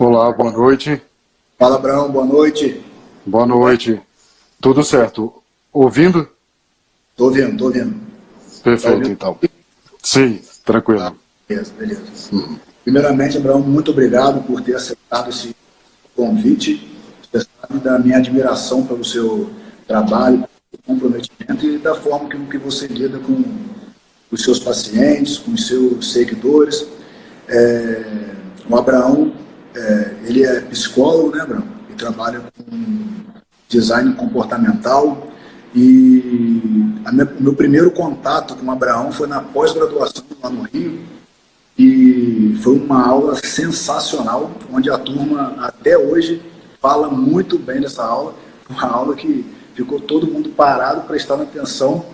Olá, boa noite. Fala, Abraão, boa noite. Boa noite. Tudo certo? Ouvindo? Tô ouvindo, tô ouvindo. Tá Perfeito, ouvindo? então. Sim, tranquilo. Beleza, beleza. Primeiramente, Abraão, muito obrigado por ter aceitado esse convite. Você sabe da minha admiração pelo seu trabalho, comprometimento e da forma que você lida com os seus pacientes, com os seus seguidores. O Abraão, ele é psicólogo, né, Abraão? Ele trabalha com design comportamental e meu primeiro contato com o Abraão foi na pós-graduação lá no Rio e foi uma aula sensacional, onde a turma até hoje fala muito bem dessa aula, uma aula que ficou todo mundo parado prestando atenção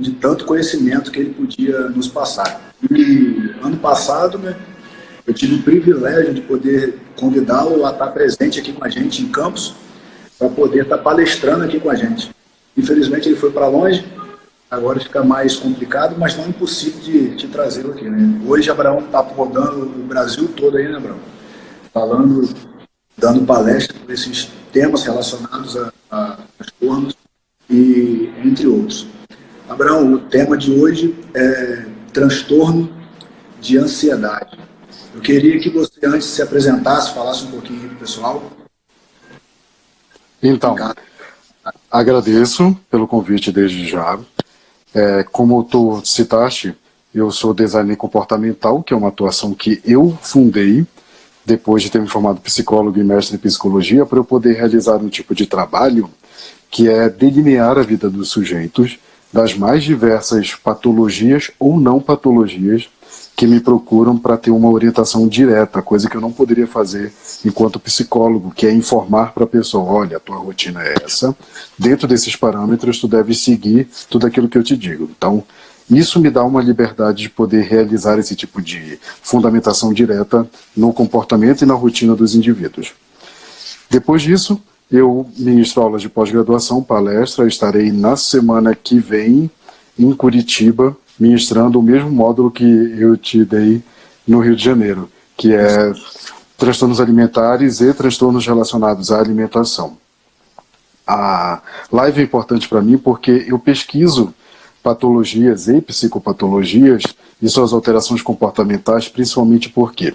de tanto conhecimento que ele podia nos passar. E ano passado, né, eu tive o privilégio de poder convidá-lo a estar presente aqui com a gente em Campos, para poder estar palestrando aqui com a gente. Infelizmente ele foi para longe, agora fica mais complicado, mas não é impossível de trazê-lo aqui, né? Hoje Abraão está rodando o Brasil todo aí, né, Abraão? Falando, dando palestra por esses temas relacionados a transtornos e entre outros. Abraão, o tema de hoje é transtorno de ansiedade. Eu queria que você, antes se apresentasse, falasse um pouquinho aí para o pessoal. Então, agradeço pelo convite desde já. Como tu citaste, eu sou designer comportamental, que é uma atuação que eu fundei depois de ter me formado psicólogo e mestre em psicologia, para eu poder realizar um tipo de trabalho que é delinear a vida dos sujeitos das mais diversas patologias ou não patologias que me procuram para ter uma orientação direta, coisa que eu não poderia fazer enquanto psicólogo, que é informar para a pessoa, olha, a tua rotina é essa, dentro desses parâmetros tu deve seguir tudo aquilo que eu te digo. Então, isso me dá uma liberdade de poder realizar esse tipo de fundamentação direta no comportamento e na rotina dos indivíduos. Depois disso, eu ministro aulas de pós-graduação, palestra, estarei na semana que vem em Curitiba, ministrando o mesmo módulo que eu te dei no Rio de Janeiro, que é transtornos alimentares e transtornos relacionados à alimentação. A live é importante para mim porque eu pesquiso patologias e psicopatologias e suas alterações comportamentais, principalmente porque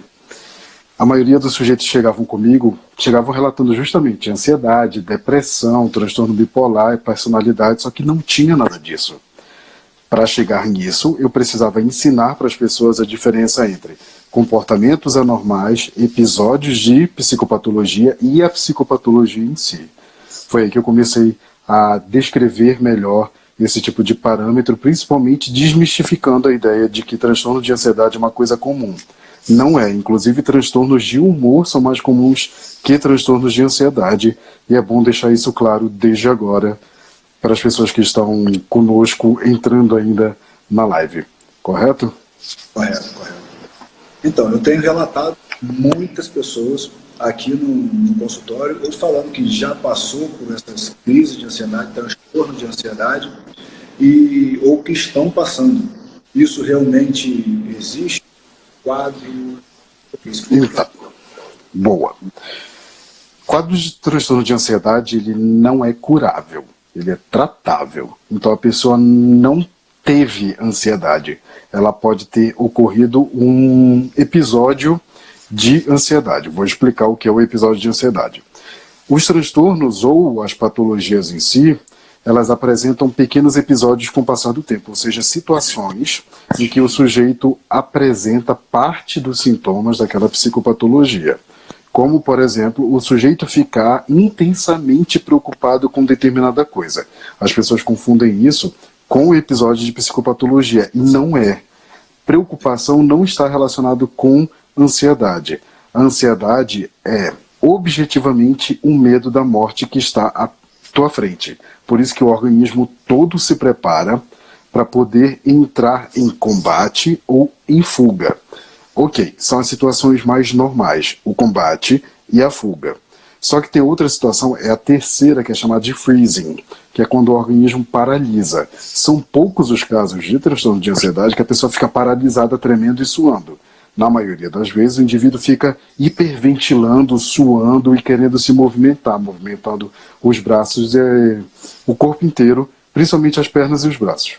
a maioria dos sujeitos que chegavam comigo, chegavam relatando justamente ansiedade, depressão, transtorno bipolar e personalidade, só que não tinha nada disso. Para chegar nisso, eu precisava ensinar para as pessoas a diferença entre comportamentos anormais, episódios de psicopatologia e a psicopatologia em si. Foi aí que eu comecei a descrever melhor esse tipo de parâmetro, principalmente desmistificando a ideia de que transtorno de ansiedade é uma coisa comum. Não é, inclusive transtornos de humor são mais comuns que transtornos de ansiedade, e é bom deixar isso claro desde agora, para as pessoas que estão conosco entrando ainda na live, correto? Correto, correto. Então, eu tenho relatado muitas pessoas aqui no consultório, ou falando que já passou por essas crises de ansiedade, transtorno de ansiedade, ou que estão passando. Isso realmente existe? Quadro? Então, boa. Quadro de transtorno de ansiedade, ele não é curável. Ele é tratável. Então a pessoa não teve ansiedade. Ela pode ter ocorrido um episódio de ansiedade. Vou explicar o que é o episódio de ansiedade. Os transtornos ou as patologias em si, elas apresentam pequenos episódios com o passar do tempo, ou seja, situações em que o sujeito apresenta parte dos sintomas daquela psicopatologia. Como, por exemplo, o sujeito ficar intensamente preocupado com determinada coisa. As pessoas confundem isso com o episódio de psicopatologia, e não é. Preocupação não está relacionado com ansiedade. A ansiedade é objetivamente um medo da morte que está à tua frente. Por isso que o organismo todo se prepara para poder entrar em combate ou em fuga. Ok, são as situações mais normais, o combate e a fuga. Só que tem outra situação, é a terceira, que é chamada de freezing, que é quando o organismo paralisa. São poucos os casos de transtorno de ansiedade que a pessoa fica paralisada, tremendo e suando. Na maioria das vezes, o indivíduo fica hiperventilando, suando e querendo se movimentar, movimentando os braços e o corpo inteiro, principalmente as pernas e os braços,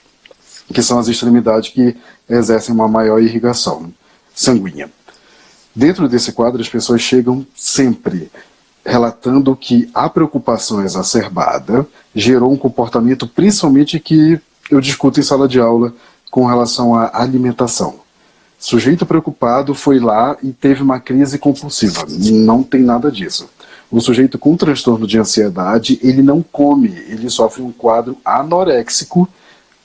que são as extremidades que exercem uma maior irrigação sanguínea. Dentro desse quadro, as pessoas chegam sempre relatando que a preocupação exacerbada gerou um comportamento, principalmente que eu discuto em sala de aula, com relação à alimentação. Sujeito preocupado foi lá e teve uma crise compulsiva. Não tem nada disso. O sujeito com transtorno de ansiedade, ele não come, ele sofre um quadro anoréxico,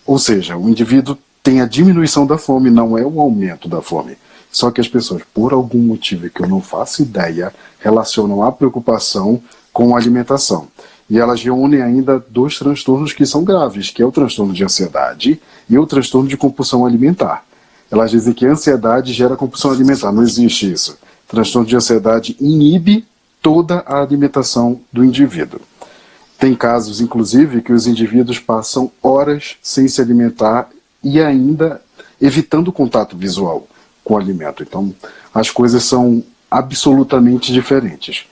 ou seja, o indivíduo tem a diminuição da fome, não é o aumento da fome. Só que as pessoas, por algum motivo que eu não faço ideia, relacionam a preocupação com a alimentação. E elas reúnem ainda dois transtornos que são graves, que é o transtorno de ansiedade e o transtorno de compulsão alimentar. Elas dizem que a ansiedade gera compulsão alimentar. Não existe isso. O transtorno de ansiedade inibe toda a alimentação do indivíduo. Tem casos, inclusive, que os indivíduos passam horas sem se alimentar e ainda evitando o contato visual com o alimento. Então, as coisas são absolutamente diferentes.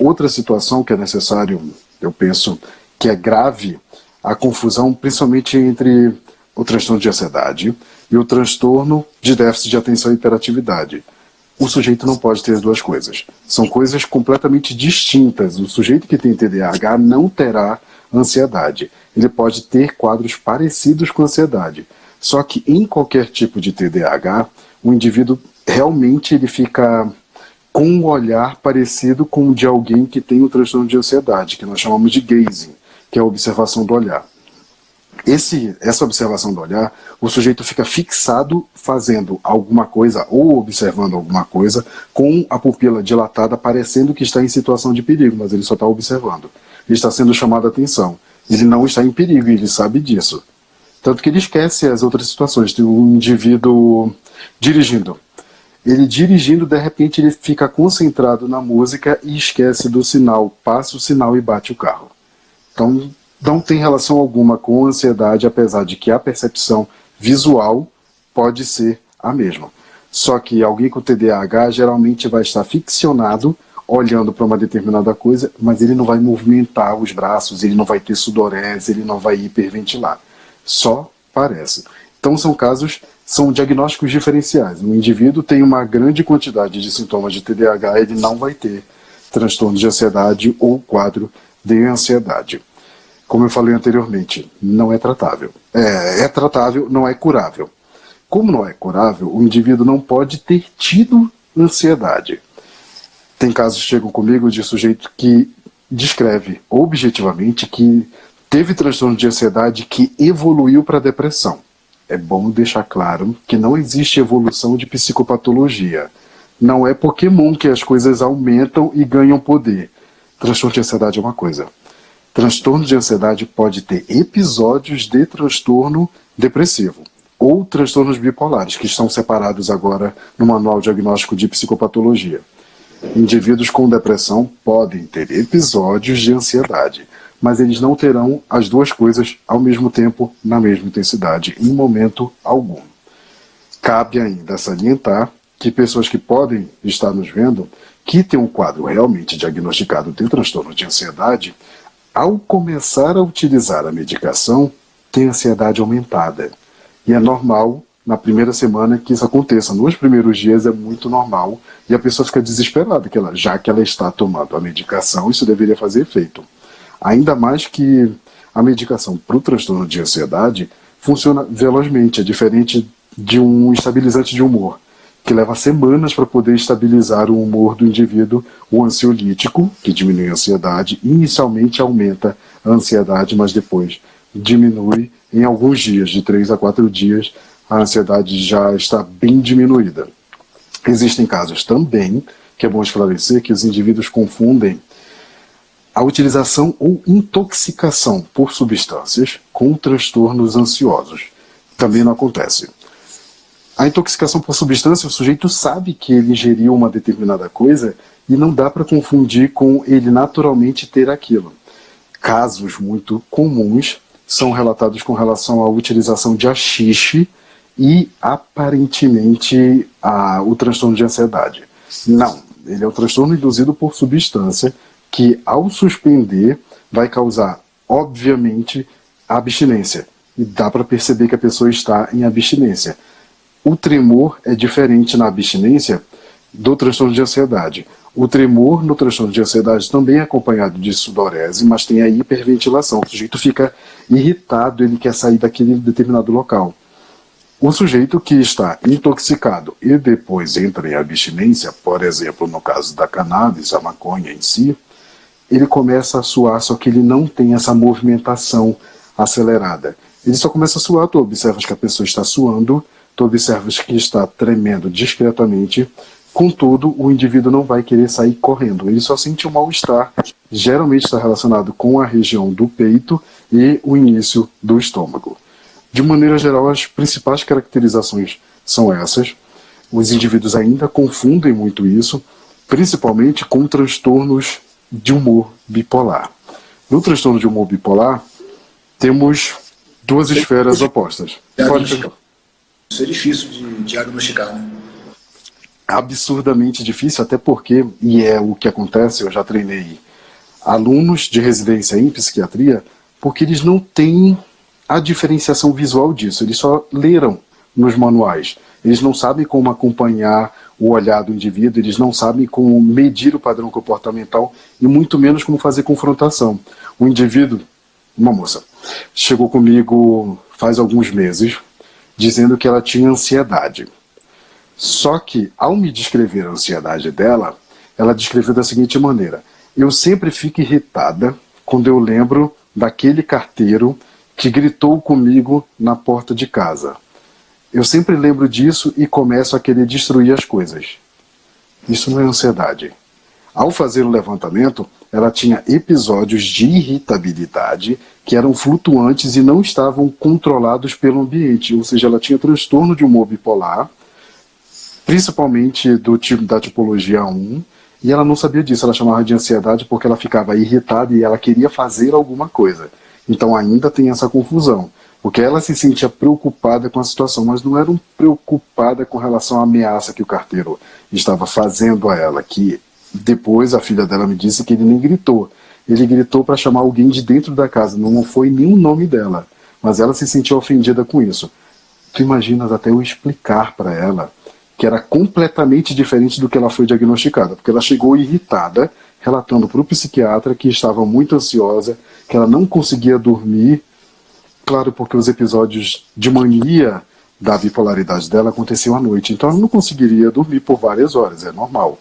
Outra situação que é necessário, eu penso, que é grave, a confusão principalmente entre o transtorno de ansiedade e o transtorno de déficit de atenção e hiperatividade. O sujeito não pode ter as duas coisas. São coisas completamente distintas. O sujeito que tem TDAH não terá ansiedade. Ele pode ter quadros parecidos com ansiedade. Só que em qualquer tipo de TDAH, o indivíduo realmente ele fica com um olhar parecido com o de alguém que tem o transtorno de ansiedade, que nós chamamos de gazing, que é a observação do olhar. Essa observação do olhar, o sujeito fica fixado fazendo alguma coisa ou observando alguma coisa com a pupila dilatada, parecendo que está em situação de perigo, mas ele só está observando. Ele está sendo chamado a atenção. Ele não está em perigo e ele sabe disso. Tanto que ele esquece as outras situações. Tem um indivíduo dirigindo. Ele dirigindo, de repente, ele fica concentrado na música e esquece do sinal. Passa o sinal e bate o carro. Então, não tem relação alguma com ansiedade, apesar de que a percepção visual pode ser a mesma. Só que alguém com TDAH geralmente vai estar ficcionado, olhando para uma determinada coisa, mas ele não vai movimentar os braços, ele não vai ter sudorese, ele não vai hiperventilar. Só parece. Então são diagnósticos diferenciais. Um indivíduo tem uma grande quantidade de sintomas de TDAH, ele não vai ter transtorno de ansiedade ou quadro de ansiedade. Como eu falei anteriormente, não é tratável. É tratável, não é curável. Como não é curável, o indivíduo não pode ter tido ansiedade. Tem casos que chegam comigo de sujeito que descreve objetivamente que teve transtorno de ansiedade que evoluiu para depressão. É bom deixar claro que não existe evolução de psicopatologia. Não é Pokémon que as coisas aumentam e ganham poder. Transtorno de ansiedade é uma coisa. Transtorno de ansiedade pode ter episódios de transtorno depressivo ou transtornos bipolares, que estão separados agora no Manual Diagnóstico de Psicopatologia. Indivíduos com depressão podem ter episódios de ansiedade, mas eles não terão as duas coisas ao mesmo tempo, na mesma intensidade, em momento algum. Cabe ainda salientar que pessoas que podem estar nos vendo, que têm um quadro realmente diagnosticado de transtorno de ansiedade, ao começar a utilizar a medicação, tem ansiedade aumentada. E é normal, na primeira semana, que isso aconteça. Nos primeiros dias é muito normal, e a pessoa fica desesperada, já que ela está tomando a medicação, isso deveria fazer efeito. Ainda mais que a medicação para o transtorno de ansiedade funciona velozmente, é diferente de um estabilizante de humor, que leva semanas para poder estabilizar o humor do indivíduo. O ansiolítico, que diminui a ansiedade, inicialmente aumenta a ansiedade, mas depois diminui em alguns dias, de 3 a 4 dias, a ansiedade já está bem diminuída. Existem casos também, que é bom esclarecer, que os indivíduos confundem a utilização ou intoxicação por substâncias com transtornos ansiosos. Também não acontece. A intoxicação por substância, o sujeito sabe que ele ingeriu uma determinada coisa e não dá para confundir com ele naturalmente ter aquilo. Casos muito comuns são relatados com relação à utilização de haxixe e aparentemente o transtorno de ansiedade. Não, ele é o transtorno induzido por substância que, ao suspender, vai causar, obviamente, abstinência. E dá para perceber que a pessoa está em abstinência. O tremor é diferente na abstinência do transtorno de ansiedade. O tremor no transtorno de ansiedade também é acompanhado de sudorese, mas tem a hiperventilação. O sujeito fica irritado, ele quer sair daquele determinado local. O sujeito que está intoxicado e depois entra em abstinência, por exemplo, no caso da cannabis, a maconha em si, ele começa a suar, só que ele não tem essa movimentação acelerada. Ele só começa a suar, tu observas que a pessoa está suando, tu observas que está tremendo discretamente, contudo, o indivíduo não vai querer sair correndo, ele só sente um mal-estar, geralmente está relacionado com a região do peito e o início do estômago. De maneira geral, as principais caracterizações são essas. Os indivíduos ainda confundem muito isso, principalmente com transtornos de humor bipolar. No transtorno de humor bipolar, temos duas esferas opostas. Isso é difícil de diagnosticar, né? Absurdamente difícil, até porque, e é o que acontece, eu já treinei alunos de residência em psiquiatria, porque eles não têm a diferenciação visual disso, eles só leram nos manuais. Eles não sabem como acompanhar o olhar do indivíduo, eles não sabem como medir o padrão comportamental e muito menos como fazer confrontação. O indivíduo, uma moça, chegou comigo faz alguns meses, dizendo que ela tinha ansiedade. Só que, ao me descrever a ansiedade dela, ela descreveu da seguinte maneira: eu sempre fico irritada quando eu lembro daquele carteiro que gritou comigo na porta de casa. Eu sempre lembro disso e começo a querer destruir as coisas. Isso não é ansiedade. Ao fazer o levantamento, ela tinha episódios de irritabilidade que eram flutuantes e não estavam controlados pelo ambiente. Ou seja, ela tinha transtorno de humor bipolar, principalmente da tipologia 1, e ela não sabia disso. Ela chamava de ansiedade porque ela ficava irritada e ela queria fazer alguma coisa. Então ainda tem essa confusão, porque ela se sentia preocupada com a situação, mas não era preocupada com relação à ameaça que o carteiro estava fazendo a ela, que depois a filha dela me disse que ele nem gritou. Ele gritou para chamar alguém de dentro da casa, não foi nem o nome dela, mas ela se sentiu ofendida com isso. Tu imaginas até eu explicar para ela que era completamente diferente do que ela foi diagnosticada, porque ela chegou irritada, relatando para o psiquiatra que estava muito ansiosa, que ela não conseguia dormir, claro, porque os episódios de mania da bipolaridade dela aconteciam à noite, então ela não conseguiria dormir por várias horas, é normal.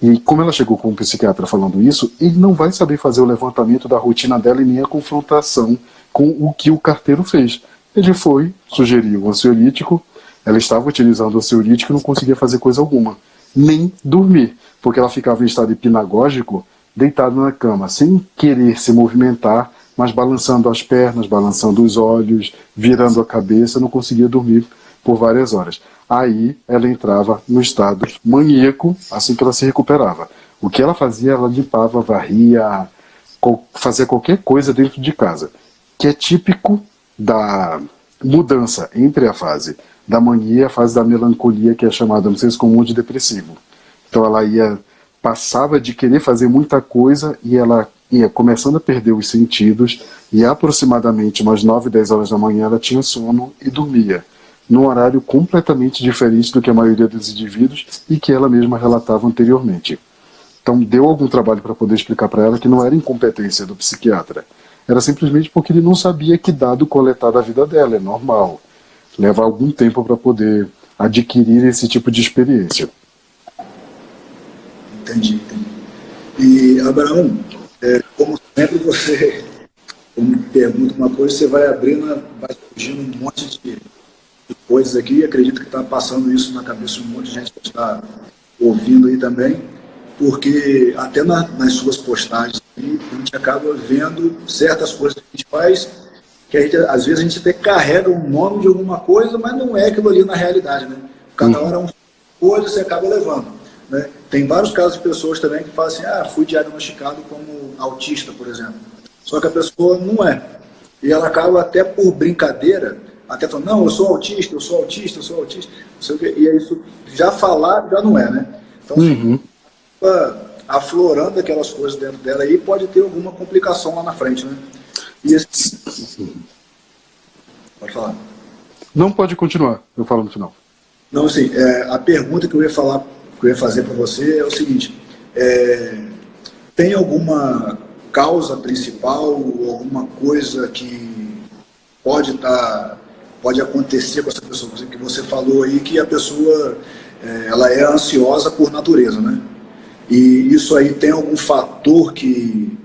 E como ela chegou com o psiquiatra falando isso, ele não vai saber fazer o levantamento da rotina dela e nem a confrontação com o que o carteiro fez. Ele foi, sugeriu um ansiolítico, ela estava utilizando o ansiolítico e não conseguia fazer coisa alguma, nem dormir, porque ela ficava em estado hipnagógico, deitada na cama, sem querer se movimentar, mas balançando as pernas, balançando os olhos, virando a cabeça, não conseguia dormir por várias horas. Aí ela entrava no estado maníaco assim que ela se recuperava. O que ela fazia, ela limpava, varria, fazia qualquer coisa dentro de casa, que é típico da mudança entre a fase da mania e a fase da melancolia, que é chamada no senso comum de depressivo. Então ela passava de querer fazer muita coisa e ela ia começando a perder os sentidos, e aproximadamente umas 9, 10 horas da manhã ela tinha sono e dormia, num horário completamente diferente do que a maioria dos indivíduos e que ela mesma relatava anteriormente. Então deu algum trabalho para poder explicar para ela que não era incompetência do psiquiatra, era simplesmente porque ele não sabia que dado coletar da vida dela, é normal. Leva algum tempo para poder adquirir esse tipo de experiência. Entendi. E, Abraão, como sempre você, quando me pergunta uma coisa, você vai abrindo, vai surgindo um monte de coisas aqui, e acredito que está passando isso na cabeça de um monte de gente que está ouvindo aí também, porque até nas suas postagens a gente acaba vendo certas coisas que a gente faz, que às vezes a gente até carrega o nome de alguma coisa, mas não é aquilo ali na realidade, né? Cada hora é uma coisa, você acaba levando, né? Tem vários casos de pessoas também que falam assim, fui diagnosticado como autista, por exemplo. Só que a pessoa não é. E ela acaba até por brincadeira, até falando, não, eu sou autista, eu sou autista, eu sou autista, não sei o quê. E é isso, já falar já não é, né? Então, assim, aflorando aquelas coisas dentro dela aí, pode ter alguma complicação lá na frente, né? E assim, pode falar. Não, pode continuar, eu falo no final. Não, assim, a pergunta que eu ia falar, que eu ia fazer para você é o seguinte, tem alguma causa principal, alguma coisa que pode acontecer com essa pessoa, que você falou aí que a pessoa ela é ansiosa por natureza, né? E isso aí tem algum fator que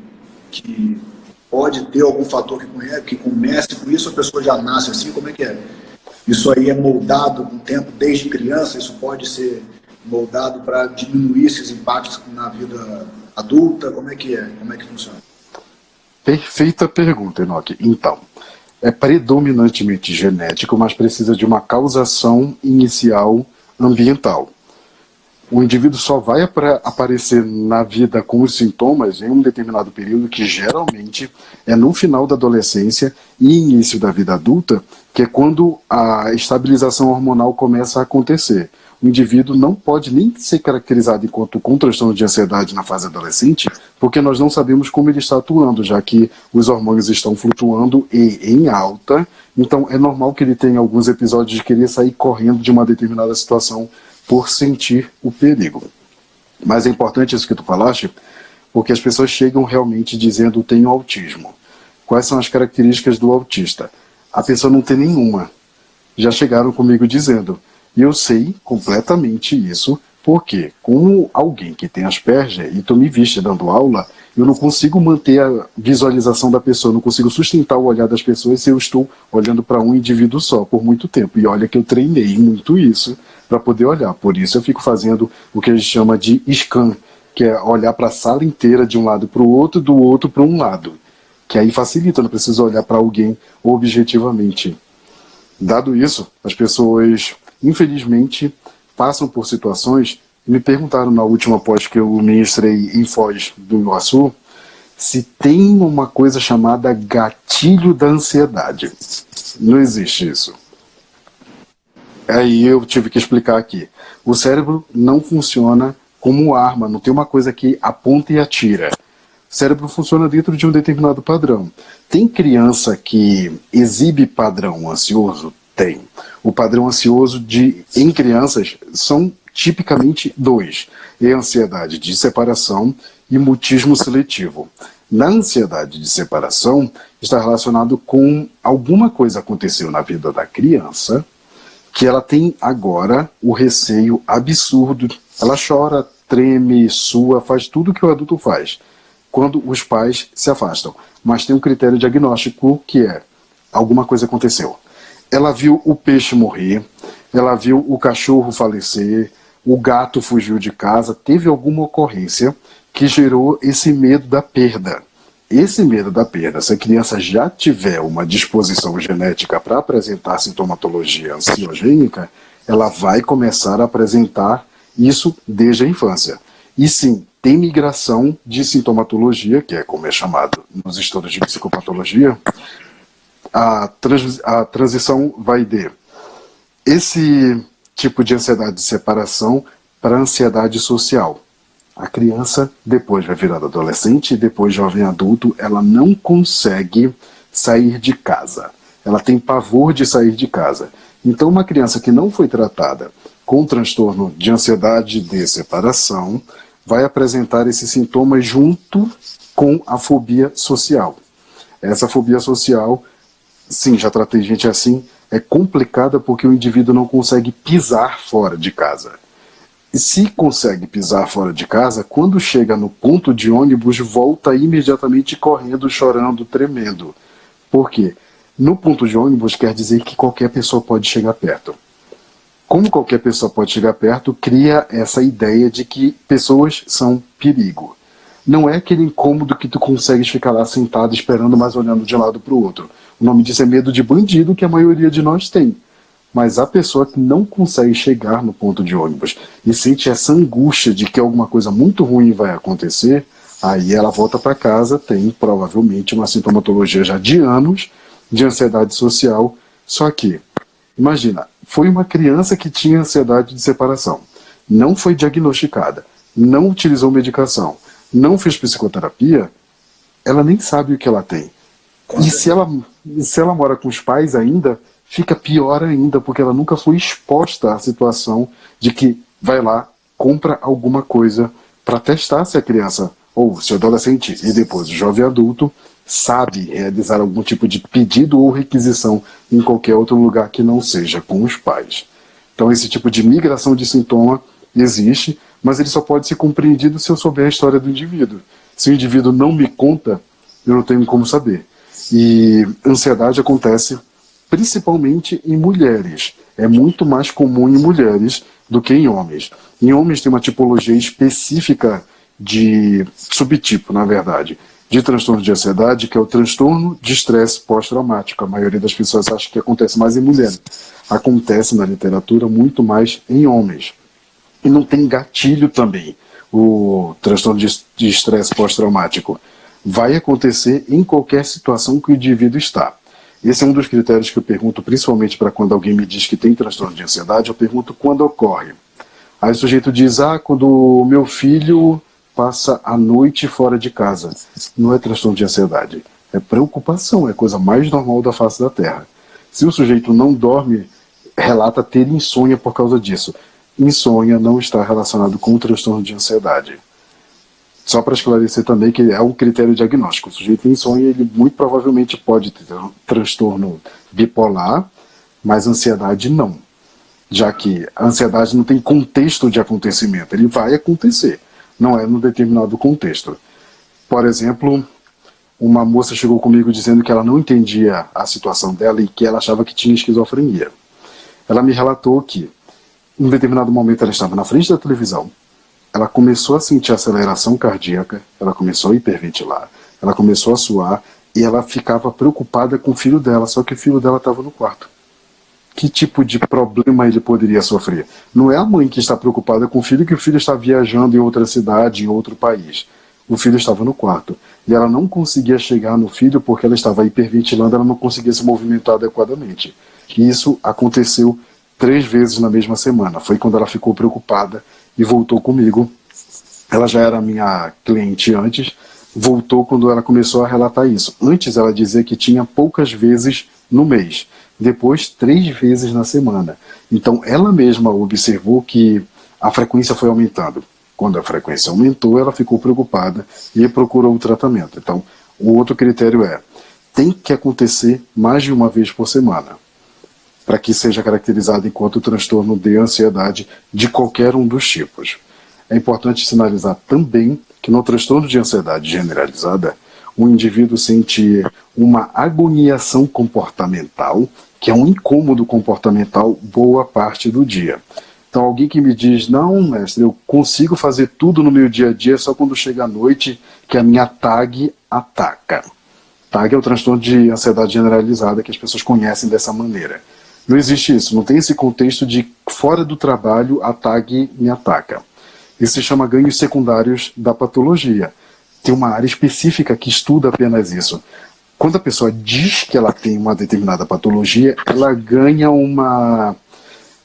pode ter algum fator que comece com isso, a pessoa já nasce assim, como é que é? Isso aí é moldado com o tempo, desde criança, isso pode ser moldado para diminuir esses impactos na vida adulta, como é que funciona? Perfeita pergunta, Enoque. Então, é predominantemente genético, mas precisa de uma causação inicial ambiental. O indivíduo só vai aparecer na vida com os sintomas em um determinado período, que geralmente é no final da adolescência e início da vida adulta, que é quando a estabilização hormonal começa a acontecer. O indivíduo não pode nem ser caracterizado enquanto com transtorno de ansiedade na fase adolescente, porque nós não sabemos como ele está atuando, já que os hormônios estão flutuando e em alta. Então é normal que ele tenha alguns episódios de querer sair correndo de uma determinada situação por sentir o perigo. Mas é importante isso que tu falaste, porque as pessoas chegam realmente dizendo tenho autismo. Quais são as características do autista? A pessoa não tem nenhuma. Já chegaram comigo dizendo, e eu sei completamente isso, porque como alguém que tem Asperger, e tu me viste dando aula, eu não consigo manter a visualização da pessoa, não consigo sustentar o olhar das pessoas se eu estou olhando para um indivíduo só por muito tempo. E olha que eu treinei muito isso para poder olhar. Por isso eu fico fazendo o que a gente chama de scan, que é olhar para a sala inteira de um lado para o outro, do outro para um lado. Que aí facilita, não precisa olhar para alguém objetivamente. Dado isso, as pessoas, infelizmente, passam por situações. Me perguntaram na última pós que eu ministrei em Foz do Iguaçu se tem uma coisa chamada gatilho da ansiedade. Não existe isso. Aí eu tive que explicar aqui. O cérebro não funciona como arma, não tem uma coisa que aponta e atira. O cérebro funciona dentro de um determinado padrão. Tem criança que exibe padrão ansioso? Tem. O padrão ansioso em crianças são tipicamente dois. É a ansiedade de separação e mutismo seletivo. Na ansiedade de separação, está relacionado com alguma coisa que aconteceu na vida da criança, que ela tem agora o receio absurdo. Ela chora, treme, sua, faz tudo que o adulto faz quando os pais se afastam. Mas tem um critério diagnóstico que é alguma coisa aconteceu. Ela viu o peixe morrer, ela viu o cachorro falecer, o gato fugiu de casa, teve alguma ocorrência que gerou esse medo da perda. Esse medo da perda, se a criança já tiver uma disposição genética para apresentar sintomatologia ansiogênica, ela vai começar a apresentar isso desde a infância. E sim, tem migração de sintomatologia, que é como é chamado nos estudos de psicopatologia. A transição vai de esse tipo de ansiedade de separação para a ansiedade social. A criança depois vai virar adolescente e depois jovem adulto, ela não consegue sair de casa. Ela tem pavor de sair de casa. Então uma criança que não foi tratada com transtorno de ansiedade de separação vai apresentar esses sintomas junto com a fobia social. Essa fobia social, sim, já tratei gente assim, é complicada porque o indivíduo não consegue pisar fora de casa. E se consegue pisar fora de casa, quando chega no ponto de ônibus, volta imediatamente correndo, chorando, tremendo. Por quê? No ponto de ônibus quer dizer que qualquer pessoa pode chegar perto. Como qualquer pessoa pode chegar perto, cria essa ideia de que pessoas são perigo. Não é aquele incômodo que tu consegues ficar lá sentado esperando, mas olhando de um lado para o outro. O nome disso é medo de bandido, que a maioria de nós tem. Mas a pessoa que não consegue chegar no ponto de ônibus e sente essa angústia de que alguma coisa muito ruim vai acontecer, aí ela volta para casa, tem provavelmente uma sintomatologia já de anos de ansiedade social, Só que, imagina, foi uma criança que tinha ansiedade de separação, não foi diagnosticada, não utilizou medicação, não fez psicoterapia, ela nem sabe o que ela tem. E se ela mora com os pais ainda, fica pior ainda, porque ela nunca foi exposta à situação de que vai lá, compra alguma coisa para testar se a criança, ou se o adolescente e depois o jovem adulto, sabe realizar algum tipo de pedido ou requisição em qualquer outro lugar que não seja com os pais. Então esse tipo de migração de sintoma existe, mas ele só pode ser compreendido se eu souber a história do indivíduo. Se o indivíduo não me conta, eu não tenho como saber. E ansiedade acontece principalmente em mulheres. É muito mais comum em mulheres do que em homens. Em homens tem uma tipologia específica de subtipo, na verdade, de transtorno de ansiedade, que é o transtorno de estresse pós-traumático. A maioria das pessoas acha que acontece mais em mulheres. Acontece na literatura muito mais em homens. E não tem gatilho também, o transtorno de estresse pós-traumático. Vai acontecer em qualquer situação que o indivíduo está. Esse é um dos critérios que eu pergunto, principalmente para quando alguém me diz que tem transtorno de ansiedade, eu pergunto quando ocorre. Aí o sujeito diz, quando o meu filho passa a noite fora de casa. Não é transtorno de ansiedade, é preocupação, é a coisa mais normal da face da Terra. Se o sujeito não dorme, relata ter insônia por causa disso. Insônia não está relacionado com o transtorno de ansiedade. Só para esclarecer também que é um critério diagnóstico. O sujeito tem insônia, ele muito provavelmente pode ter um transtorno bipolar, mas ansiedade não. Já que a ansiedade não tem contexto de acontecimento, ele vai acontecer, não é num determinado contexto. Por exemplo, uma moça chegou comigo dizendo que ela não entendia a situação dela e que ela achava que tinha esquizofrenia. Ela me relatou que, em um determinado momento, ela estava na frente da televisão, ela começou a sentir aceleração cardíaca, ela começou a hiperventilar, ela começou a suar e ela ficava preocupada com o filho dela, só que o filho dela estava no quarto. Que tipo de problema ele poderia sofrer? Não é a mãe que está preocupada com o filho, que o filho está viajando em outra cidade, em outro país. O filho estava no quarto. E ela não conseguia chegar no filho porque ela estava hiperventilando, ela não conseguia se movimentar adequadamente. E isso aconteceu 3 vezes na mesma semana. Foi quando ela ficou preocupada e voltou comigo. Ela já era minha cliente antes, voltou quando ela começou a relatar isso. Antes ela dizia que tinha poucas vezes no mês, depois 3 vezes na semana. Então ela mesma observou que a frequência foi aumentando. Quando a frequência aumentou, ela ficou preocupada e procurou o tratamento. Então o outro critério tem que acontecer mais de uma vez por semana, para que seja caracterizado enquanto transtorno de ansiedade de qualquer um dos tipos. É importante sinalizar também que no transtorno de ansiedade generalizada, o indivíduo sente uma agoniação comportamental, que é um incômodo comportamental boa parte do dia. Então alguém que me diz, não, mestre, eu consigo fazer tudo no meu dia a dia, só quando chega a noite que a minha TAG ataca. TAG é o transtorno de ansiedade generalizada que as pessoas conhecem dessa maneira. Não existe isso, não tem esse contexto de fora do trabalho a TAG me ataca. Isso se chama ganhos secundários da patologia. Tem uma área específica que estuda apenas isso. Quando a pessoa diz que ela tem uma determinada patologia, ela ganha uma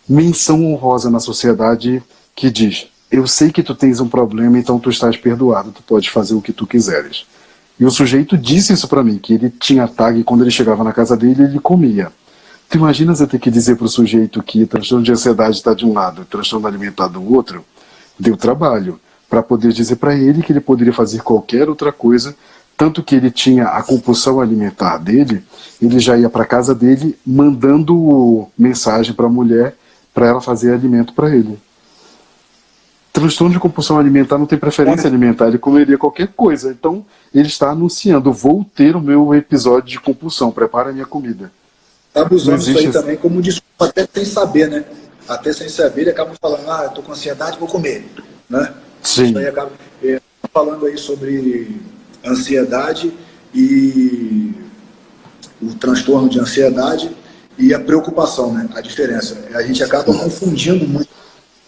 menção honrosa na sociedade que diz, eu sei que tu tens um problema, então tu estás perdoado, tu pode fazer o que tu quiseres. E o sujeito disse isso para mim, que ele tinha TAG e quando ele chegava na casa dele, ele comia. Tu imaginas eu ter que dizer para o sujeito que transtorno de ansiedade está de um lado e transtorno alimentar do outro? Deu trabalho para poder dizer para ele que ele poderia fazer qualquer outra coisa, tanto que ele tinha a compulsão alimentar dele, ele já ia para casa dele mandando mensagem para a mulher para ela fazer alimento para ele. Transtorno de compulsão alimentar não tem preferência alimentar, ele comeria qualquer coisa. Então ele está anunciando, vou ter o meu episódio de compulsão, prepara a minha comida. Está usando isso aí também como desculpa, até sem saber, né? Até sem saber, ele acaba falando, eu estou com ansiedade, vou comer, né? Sim. Isso aí acaba falando aí sobre ansiedade e o transtorno de ansiedade e a preocupação, né? A diferença. A gente acaba confundindo muito.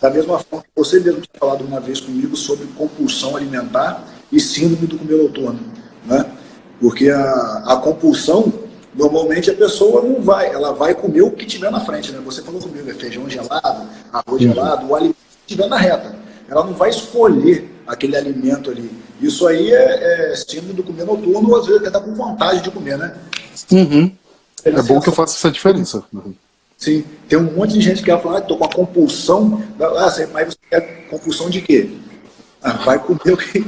Da mesma forma que você mesmo tinha falado uma vez comigo sobre compulsão alimentar e síndrome do comer noturno, né? Porque a compulsão, Normalmente a pessoa não vai, ela vai comer o que tiver na frente, né? Você falou comigo, é feijão gelado, arroz gelado, o alimento que tiver na reta. Ela não vai escolher aquele alimento ali. Isso aí é síndrome do comer noturno, ou às vezes até tá com vontade de comer, né? Uhum. É bom que eu faça essa diferença. Sim, tem um monte de gente que vai falar, tô com a compulsão, mas você quer compulsão de quê? Vai comer o que,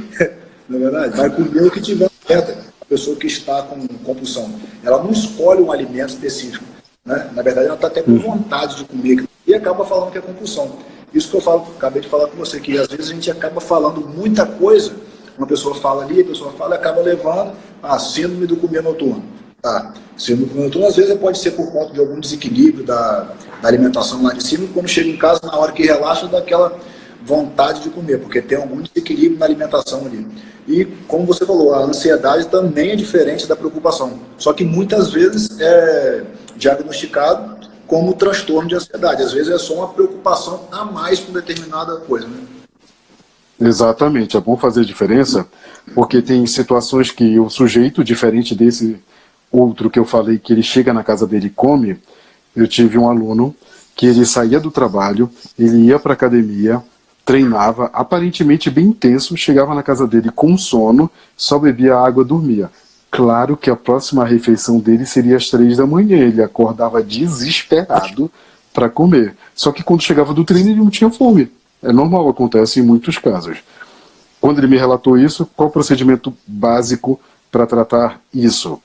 na verdade, vai comer o que tiver na reta. A pessoa que está com compulsão, ela não escolhe um alimento específico, né? Na verdade, ela está até com vontade de comer e acaba falando que é compulsão. Isso que eu falo, acabei de falar com você, que às vezes a gente acaba falando muita coisa, uma pessoa fala ali, a pessoa fala e acaba levando a síndrome do comer noturno. Tá. Síndrome do comer noturno, às vezes pode ser por conta de algum desequilíbrio da alimentação lá de cima, e quando chega em casa, na hora que relaxa, dá aquela vontade de comer, porque tem algum desequilíbrio na alimentação ali. E, como você falou, a ansiedade também é diferente da preocupação, só que muitas vezes é diagnosticado como transtorno de ansiedade. Às vezes é só uma preocupação a mais com determinada coisa, né? Exatamente, é bom fazer diferença, porque tem situações que o sujeito, diferente desse outro que eu falei, que ele chega na casa dele e come. Eu tive um aluno que ele saía do trabalho, ele ia para a academia, treinava, aparentemente bem intenso, chegava na casa dele com sono, só bebia água e dormia. Claro que a próxima refeição dele seria às 3 da manhã, ele acordava desesperado para comer. Só que quando chegava do treino ele não tinha fome. É normal, acontece em muitos casos. Quando ele me relatou isso, qual o procedimento básico para tratar isso?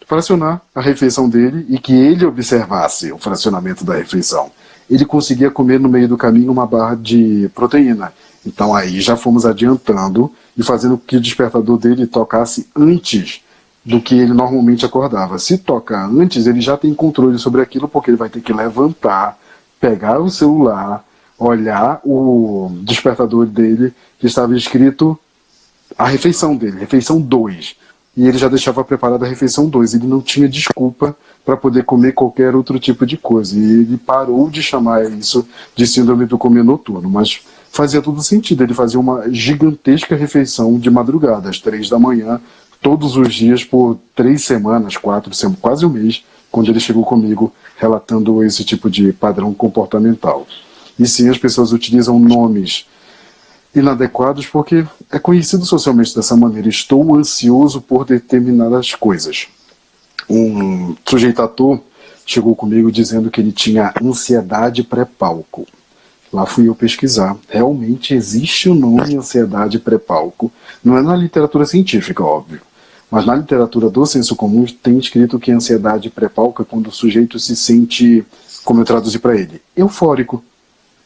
Fracionar a refeição dele e que ele observasse o fracionamento da refeição. Ele conseguia comer no meio do caminho uma barra de proteína. Então aí já fomos adiantando e fazendo com que o despertador dele tocasse antes do que ele normalmente acordava. Se tocar antes, ele já tem controle sobre aquilo, porque ele vai ter que levantar, pegar o celular, olhar o despertador dele, que estava escrito a refeição dele, refeição 2. E ele já deixava preparada a refeição 2. Ele não tinha desculpa para poder comer qualquer outro tipo de coisa. E ele parou de chamar isso de síndrome do comer noturno. Mas fazia todo sentido. Ele fazia uma gigantesca refeição de madrugada, às 3 da manhã, todos os dias, por 3 semanas, 4 semanas, quase um mês, quando ele chegou comigo relatando esse tipo de padrão comportamental. E sim, as pessoas utilizam nomes inadequados porque é conhecido socialmente dessa maneira. Estou ansioso por determinadas coisas. Um sujeito ator chegou comigo dizendo que ele tinha ansiedade pré-palco. Lá fui eu pesquisar. Realmente existe o nome ansiedade pré-palco. Não é na literatura científica, óbvio. Mas na literatura do senso comum tem escrito que a ansiedade pré-palco é quando o sujeito se sente, como eu traduzi para ele, eufórico.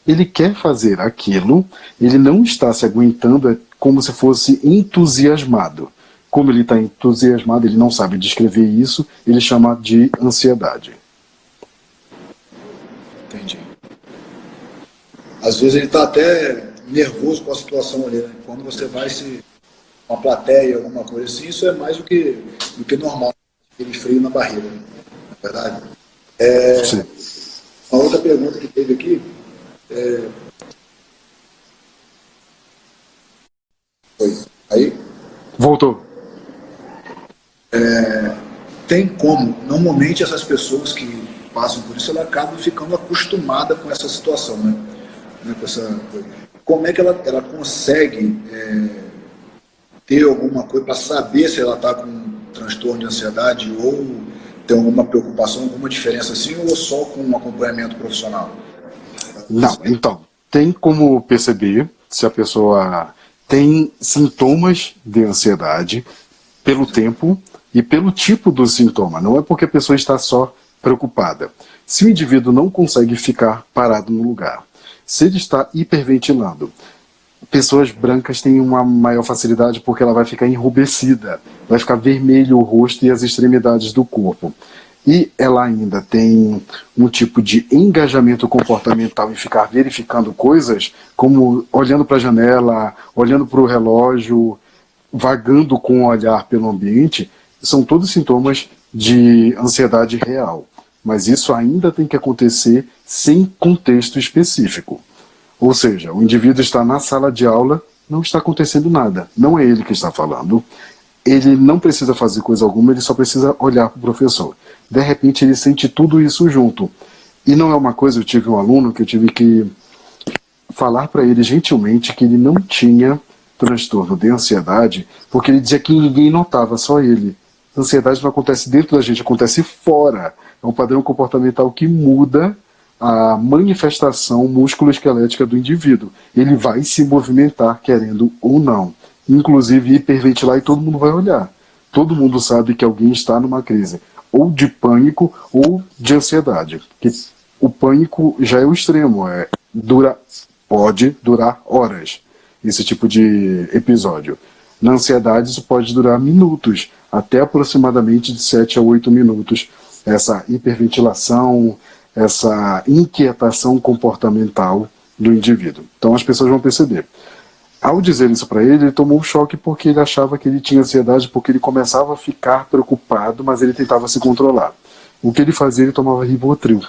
Ele quer fazer aquilo, ele não está se aguentando, é como se fosse entusiasmado. Como ele está entusiasmado, ele não sabe descrever isso, ele chama de ansiedade. Entendi. Às vezes ele está até nervoso com a situação ali, né? Quando você vai se uma plateia, alguma coisa assim, isso é mais do que normal, aquele frio na barriga, na verdade. Sim. Uma outra pergunta que teve aqui, Oi. Aí? Voltou. Tem como, normalmente essas pessoas que passam por isso, ela acaba ficando acostumada com essa situação, né? Com essa, como é que ela consegue ter alguma coisa para saber se ela está com um transtorno de ansiedade ou tem alguma preocupação, alguma diferença assim, ou só com um acompanhamento profissional? Não, então, tem como perceber se a pessoa tem sintomas de ansiedade pelo tempo e pelo tipo do sintoma. Não é porque a pessoa está só preocupada. Se o indivíduo não consegue ficar parado no lugar, se ele está hiperventilando, pessoas brancas têm uma maior facilidade porque ela vai ficar enrubescida, vai ficar vermelho o rosto e as extremidades do corpo. E ela ainda tem um tipo de engajamento comportamental em ficar verificando coisas, como olhando para a janela, olhando para o relógio, vagando com o olhar pelo ambiente, são todos sintomas de ansiedade real. Mas isso ainda tem que acontecer sem contexto específico. Ou seja, o indivíduo está na sala de aula, não está acontecendo nada. Não é ele que está falando. ele não precisa fazer coisa alguma, ele só precisa olhar para o professor. De repente ele sente tudo isso junto. E não é uma coisa, eu tive um aluno que eu tive que falar para ele gentilmente que ele não tinha transtorno de ansiedade, porque ele dizia que ninguém notava, só ele. A ansiedade não acontece dentro da gente, acontece fora. É um padrão comportamental que muda a manifestação músculo-esquelética do indivíduo. Ele vai se movimentar, querendo ou não. Inclusive hiperventilar, e todo mundo vai olhar. Todo mundo sabe que alguém está numa crise, ou de pânico ou de ansiedade. Porque o pânico já é o extremo, pode durar horas, esse tipo de episódio. Na ansiedade isso pode durar minutos, até aproximadamente de 7 a 8 minutos, essa hiperventilação, essa inquietação comportamental do indivíduo. Então as pessoas vão perceber. Ao dizer isso para ele, ele tomou um choque porque ele achava que ele tinha ansiedade, porque ele começava a ficar preocupado, mas ele tentava se controlar. O que ele fazia, ele tomava Rivotril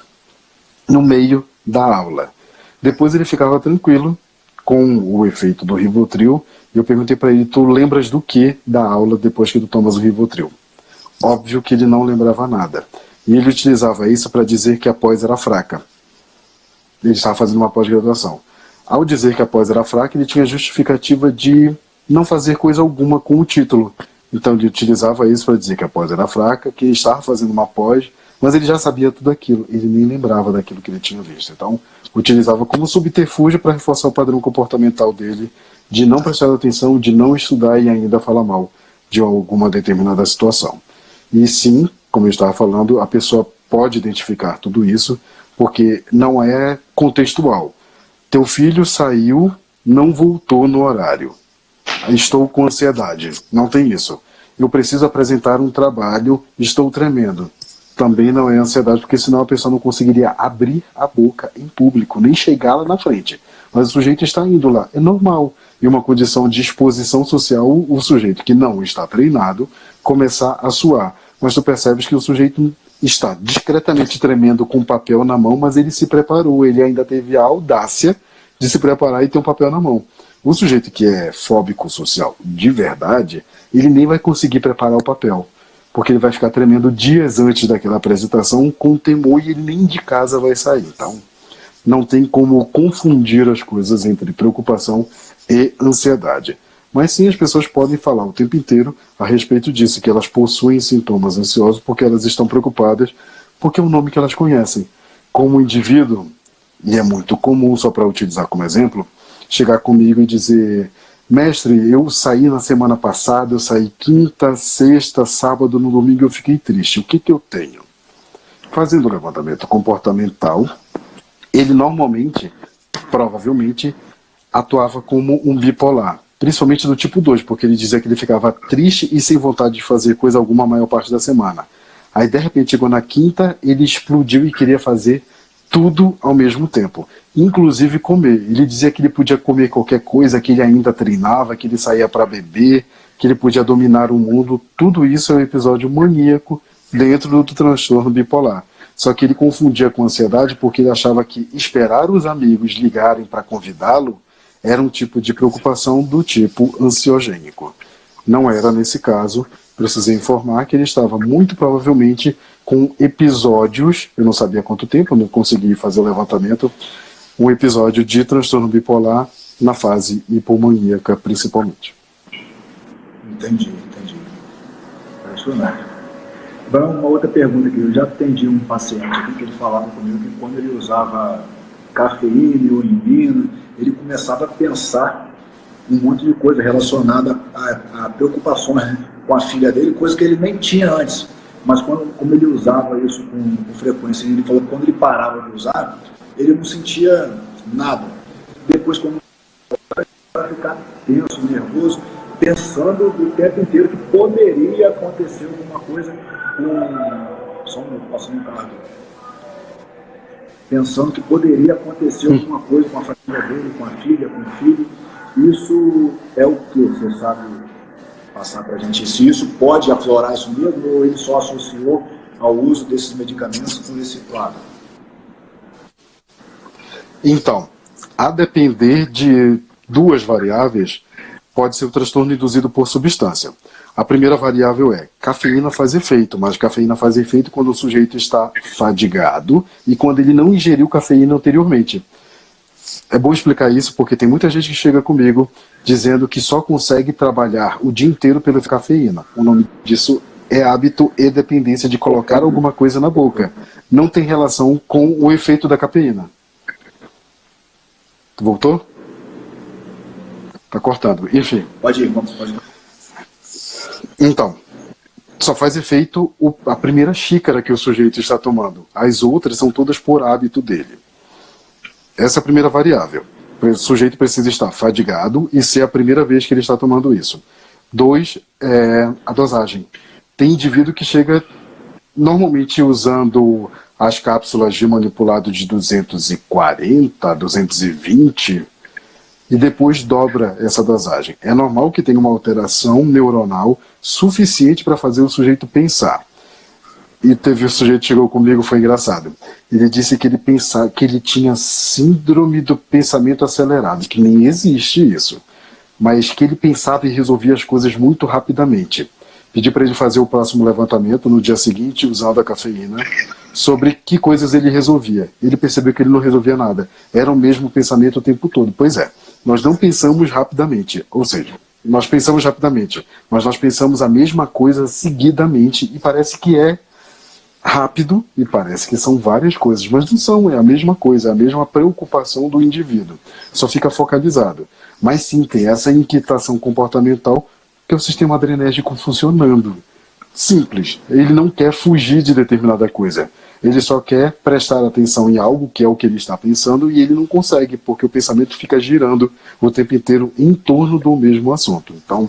no meio da aula. Depois ele ficava tranquilo com o efeito do Rivotril, e eu perguntei para ele, tu lembras do que da aula depois que tu tomas o Rivotril? Óbvio que ele não lembrava nada. E ele utilizava isso para dizer que a pós era fraca. Ele estava fazendo uma pós-graduação. Ao dizer que a pós era fraca, ele tinha justificativa de não fazer coisa alguma com o título. Então ele utilizava isso para dizer que a pós era fraca, que ele estava fazendo uma pós, mas ele já sabia tudo aquilo, ele nem lembrava daquilo que ele tinha visto. Então utilizava como subterfúgio para reforçar o padrão comportamental dele de não prestar atenção, de não estudar e ainda falar mal de alguma determinada situação. E sim, como eu estava falando, a pessoa pode identificar tudo isso, porque não é contextual. Teu filho saiu, não voltou no horário. Estou com ansiedade. Não tem isso. Eu preciso apresentar um trabalho, estou tremendo. Também não é ansiedade, porque senão a pessoa não conseguiria abrir a boca em público, nem chegar lá na frente. Mas o sujeito está indo lá. É normal. Em uma condição de exposição social, o sujeito que não está treinado começar a suar. Mas tu percebes que o sujeito está discretamente tremendo com um papel na mão, mas ele se preparou, ele ainda teve a audácia de se preparar e ter um papel na mão. O sujeito que é fóbico social de verdade, ele nem vai conseguir preparar o papel, porque ele vai ficar tremendo dias antes daquela apresentação com temor e ele nem de casa vai sair. Então, não tem como confundir as coisas entre preocupação e ansiedade. Mas sim, as pessoas podem falar o tempo inteiro a respeito disso, que elas possuem sintomas ansiosos porque elas estão preocupadas, porque é um nome que elas conhecem. Como indivíduo, e é muito comum, só para utilizar como exemplo, chegar comigo e dizer, mestre, eu saí na semana passada, eu saí quinta, sexta, sábado, no domingo eu fiquei triste. O que eu tenho? Fazendo o levantamento comportamental, ele normalmente, provavelmente, atuava como um bipolar. Principalmente do tipo 2, porque ele dizia que ele ficava triste e sem vontade de fazer coisa alguma a maior parte da semana. Aí de repente chegou na quinta, ele explodiu e queria fazer tudo ao mesmo tempo, inclusive comer. Ele dizia que ele podia comer qualquer coisa, que ele ainda treinava, que ele saía para beber, que ele podia dominar o mundo. Tudo isso é um episódio maníaco dentro do transtorno bipolar. Só que ele confundia com ansiedade porque ele achava que esperar os amigos ligarem para convidá-lo era um tipo de preocupação do tipo ansiogênico. Não era nesse caso. Precisei informar que ele estava muito provavelmente com episódios, eu não sabia quanto tempo, não consegui fazer o levantamento, um episódio de transtorno bipolar na fase hipomaníaca, principalmente. Entendi. Impressionante. Bom, uma outra pergunta aqui. Eu já atendi um paciente aqui que ele falava comigo que quando ele usava cafeína ou inibina, ele começava a pensar um monte de coisa relacionada a preocupações, né, com a filha dele, coisa que ele nem tinha antes. Mas como ele usava isso com frequência, ele falou que quando ele parava de usar, ele não sentia nada. Depois, quando ele vai ficar tenso, nervoso, pensando o tempo inteiro que poderia acontecer alguma coisa com... Só um minuto, passando um carro. Pensando que poderia acontecer alguma coisa com a família dele, com a filha, com o filho. Isso é o que você sabe passar para a gente? Se isso pode aflorar isso mesmo, ou ele só associou ao uso desses medicamentos com esse quadro? Então, a depender de duas variáveis, pode ser o transtorno induzido por substância. A primeira variável é, cafeína faz efeito, mas cafeína faz efeito quando o sujeito está fadigado e quando ele não ingeriu cafeína anteriormente. É bom explicar isso porque tem muita gente que chega comigo dizendo que só consegue trabalhar o dia inteiro pela cafeína. O nome disso é hábito e dependência de colocar alguma coisa na boca. Não tem relação com o efeito da cafeína. Voltou? Tá cortando. Enfim. Pode ir, pode ir. Então, só faz efeito a primeira xícara que o sujeito está tomando. As outras são todas por hábito dele. Essa é a primeira variável. O sujeito precisa estar fadigado e ser a primeira vez que ele está tomando isso. 2, a dosagem. Tem indivíduo que chega normalmente usando as cápsulas de manipulado de 240, 220 e depois dobra essa dosagem. É normal que tenha uma alteração neuronal suficiente para fazer o sujeito pensar. E teve um sujeito que chegou comigo, foi engraçado. Ele disse que ele tinha síndrome do pensamento acelerado, que nem existe isso, mas que ele pensava e resolvia as coisas muito rapidamente. Pedi para ele fazer o próximo levantamento no dia seguinte, usando a cafeína, sobre que coisas ele resolvia. Ele percebeu que ele não resolvia nada. Era o mesmo pensamento o tempo todo. Pois é, nós não pensamos rapidamente, ou seja, nós pensamos rapidamente, mas nós pensamos a mesma coisa seguidamente e parece que é rápido e parece que são várias coisas, mas não são, é a mesma coisa, é a mesma preocupação do indivíduo, só fica focalizado. Mas sim, tem essa inquietação comportamental que é o sistema adrenérgico funcionando. Simples, ele não quer fugir de determinada coisa, ele só quer prestar atenção em algo que é o que ele está pensando e ele não consegue, porque o pensamento fica girando o tempo inteiro em torno do mesmo assunto. Então,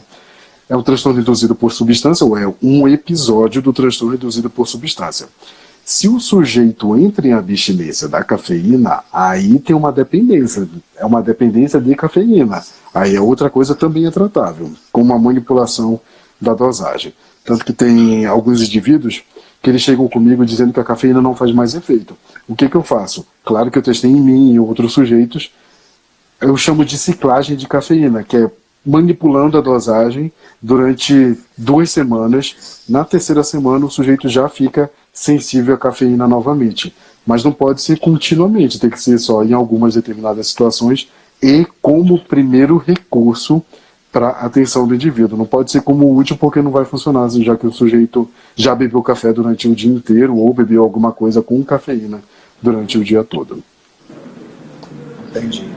é um transtorno induzido por substância ou é um episódio do transtorno induzido por substância. Se o sujeito entra em abstinência da cafeína, aí tem uma dependência, é uma dependência de cafeína. Aí é outra coisa também é tratável, como a manipulação da dosagem. Tanto que tem alguns indivíduos que eles chegam comigo dizendo que a cafeína não faz mais efeito. O que eu faço? Claro que eu testei em mim e em outros sujeitos, eu chamo de ciclagem de cafeína, que é manipulando a dosagem durante 2 semanas. Na terceira semana o sujeito já fica sensível à cafeína novamente. Mas não pode ser continuamente, tem que ser só em algumas determinadas situações e como primeiro recurso para a atenção do indivíduo. Não pode ser como útil porque não vai funcionar, já que o sujeito já bebeu café durante o dia inteiro ou bebeu alguma coisa com cafeína durante o dia todo. Entendi.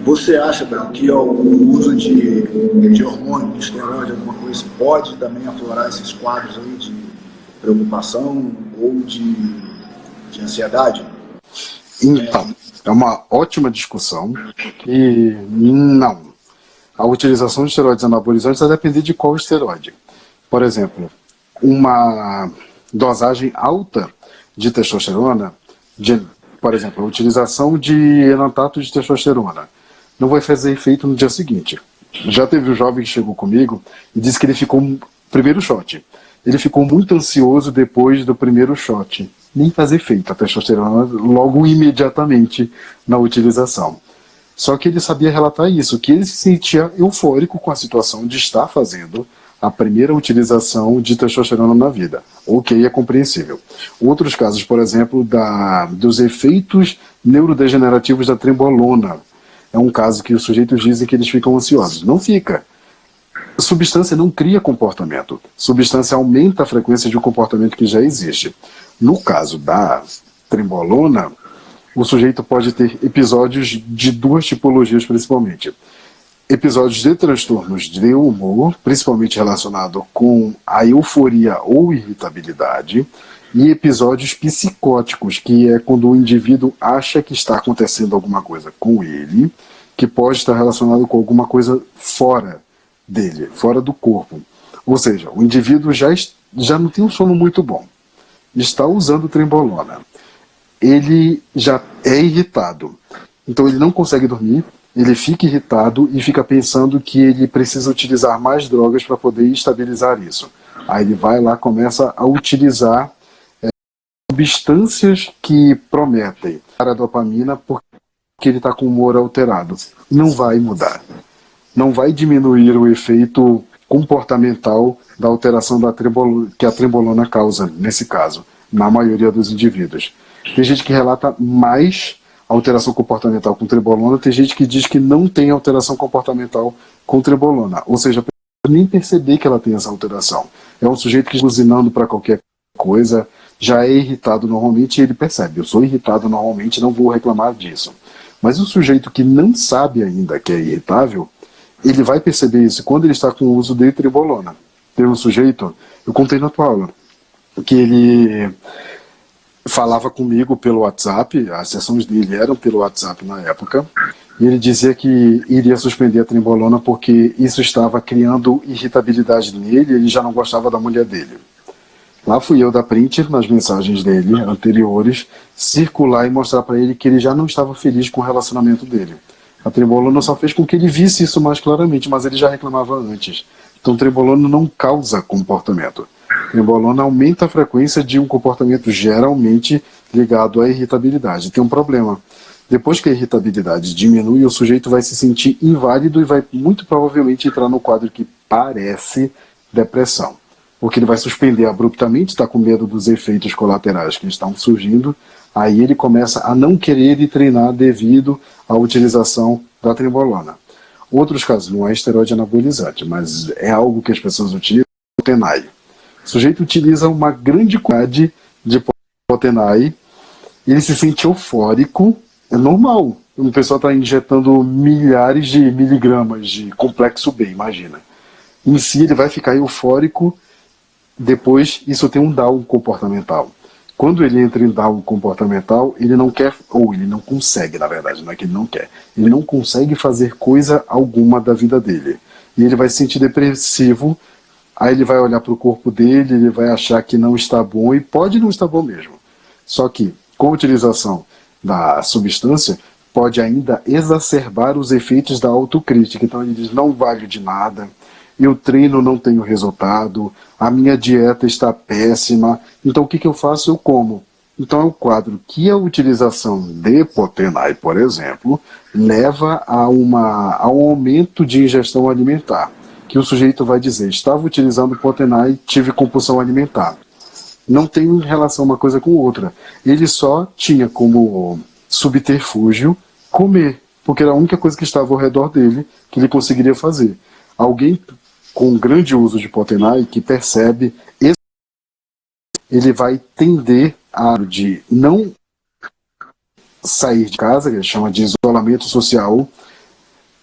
Você acha, Brão, que o uso de hormônio, de esteroide, alguma coisa, pode também aflorar esses quadros aí de preocupação ou de ansiedade? Então, é uma ótima discussão e não. A utilização de esteroides anabolizantes vai depender de qual esteroide. Por exemplo, uma dosagem alta de testosterona, por exemplo, a utilização de enantato de testosterona, não vai fazer efeito no dia seguinte. Já teve um jovem que chegou comigo e disse que ele ficou primeiro shot. Ele ficou muito ansioso depois do primeiro shot. Nem faz efeito a testosterona logo imediatamente na utilização. Só que ele sabia relatar isso, que ele se sentia eufórico com a situação de estar fazendo a primeira utilização de testosterona na vida. Ok, é compreensível. Outros casos, por exemplo, dos efeitos neurodegenerativos da trembolona. É um caso que os sujeitos dizem que eles ficam ansiosos. Não fica. Substância não cria comportamento. Substância aumenta a frequência de um comportamento que já existe. No caso da trembolona, o sujeito pode ter episódios de 2 tipologias principalmente. Episódios de transtornos de humor, principalmente relacionado com a euforia ou irritabilidade, e episódios psicóticos, que é quando o indivíduo acha que está acontecendo alguma coisa com ele, que pode estar relacionado com alguma coisa fora dele, fora do corpo. Ou seja, o indivíduo já não tem um sono muito bom, está usando trembolona, ele já é irritado, então ele não consegue dormir, ele fica irritado e fica pensando que ele precisa utilizar mais drogas para poder estabilizar isso. Aí ele vai lá, começa a utilizar substâncias que prometem a dopamina porque ele está com o humor alterado. Não vai mudar. Não vai diminuir o efeito comportamental da alteração que a trembolona causa, nesse caso, na maioria dos indivíduos. Tem gente que relata mais alteração comportamental com trembolona, tem gente que diz que não tem alteração comportamental com trembolona, ou seja, nem perceber que ela tem essa alteração. É um sujeito que está buzinando para qualquer coisa, já é irritado normalmente e ele percebe, eu sou irritado normalmente, não vou reclamar disso. Mas o sujeito que não sabe ainda que é irritável, ele vai perceber isso quando ele está com o uso de trembolona. Tem um sujeito, eu contei na tua aula, que ele falava comigo pelo WhatsApp, as sessões dele eram pelo WhatsApp na época, e ele dizia que iria suspender a trembolona porque isso estava criando irritabilidade nele, ele já não gostava da mulher dele. Lá fui eu dar print nas mensagens dele anteriores, circular e mostrar para ele que ele já não estava feliz com o relacionamento dele. A trembolona só fez com que ele visse isso mais claramente, mas ele já reclamava antes. Então trembolona não causa comportamento. Trembolona aumenta a frequência de um comportamento geralmente ligado à irritabilidade. Tem um problema. Depois que a irritabilidade diminui, o sujeito vai se sentir inválido e vai muito provavelmente entrar no quadro que parece depressão. Porque ele vai suspender abruptamente, está com medo dos efeitos colaterais que estão surgindo, aí ele começa a não querer ir treinar devido à utilização da trembolona. Outros casos, não é esteroide anabolizante, mas é algo que as pessoas utilizam, Potenai. O sujeito utiliza uma grande quantidade de Potenai, ele se sente eufórico, é normal. O pessoal está injetando milhares de miligramas de complexo B, imagina. Em si ele vai ficar eufórico. Depois, isso tem um down comportamental. Quando ele entra em down comportamental, ele não quer, ou ele não consegue, na verdade, não é que ele não quer, ele não consegue fazer coisa alguma da vida dele. E ele vai se sentir depressivo, aí ele vai olhar para o corpo dele, ele vai achar que não está bom, e pode não estar bom mesmo. Só que, com a utilização da substância, pode ainda exacerbar os efeitos da autocrítica. Então ele diz, não vale de nada, eu treino, não tenho resultado, a minha dieta está péssima, então o que eu faço? Eu como. Então é um quadro que a utilização de Potenai, por exemplo, leva a um aumento de ingestão alimentar, que o sujeito vai dizer, estava utilizando Potenai, tive compulsão alimentar. Não tem relação uma coisa com outra. Ele só tinha como subterfúgio comer, porque era a única coisa que estava ao redor dele que ele conseguiria fazer. Alguém com grande uso de Potenai, que percebe, ele vai tender a de não sair de casa, que ele chama de isolamento social.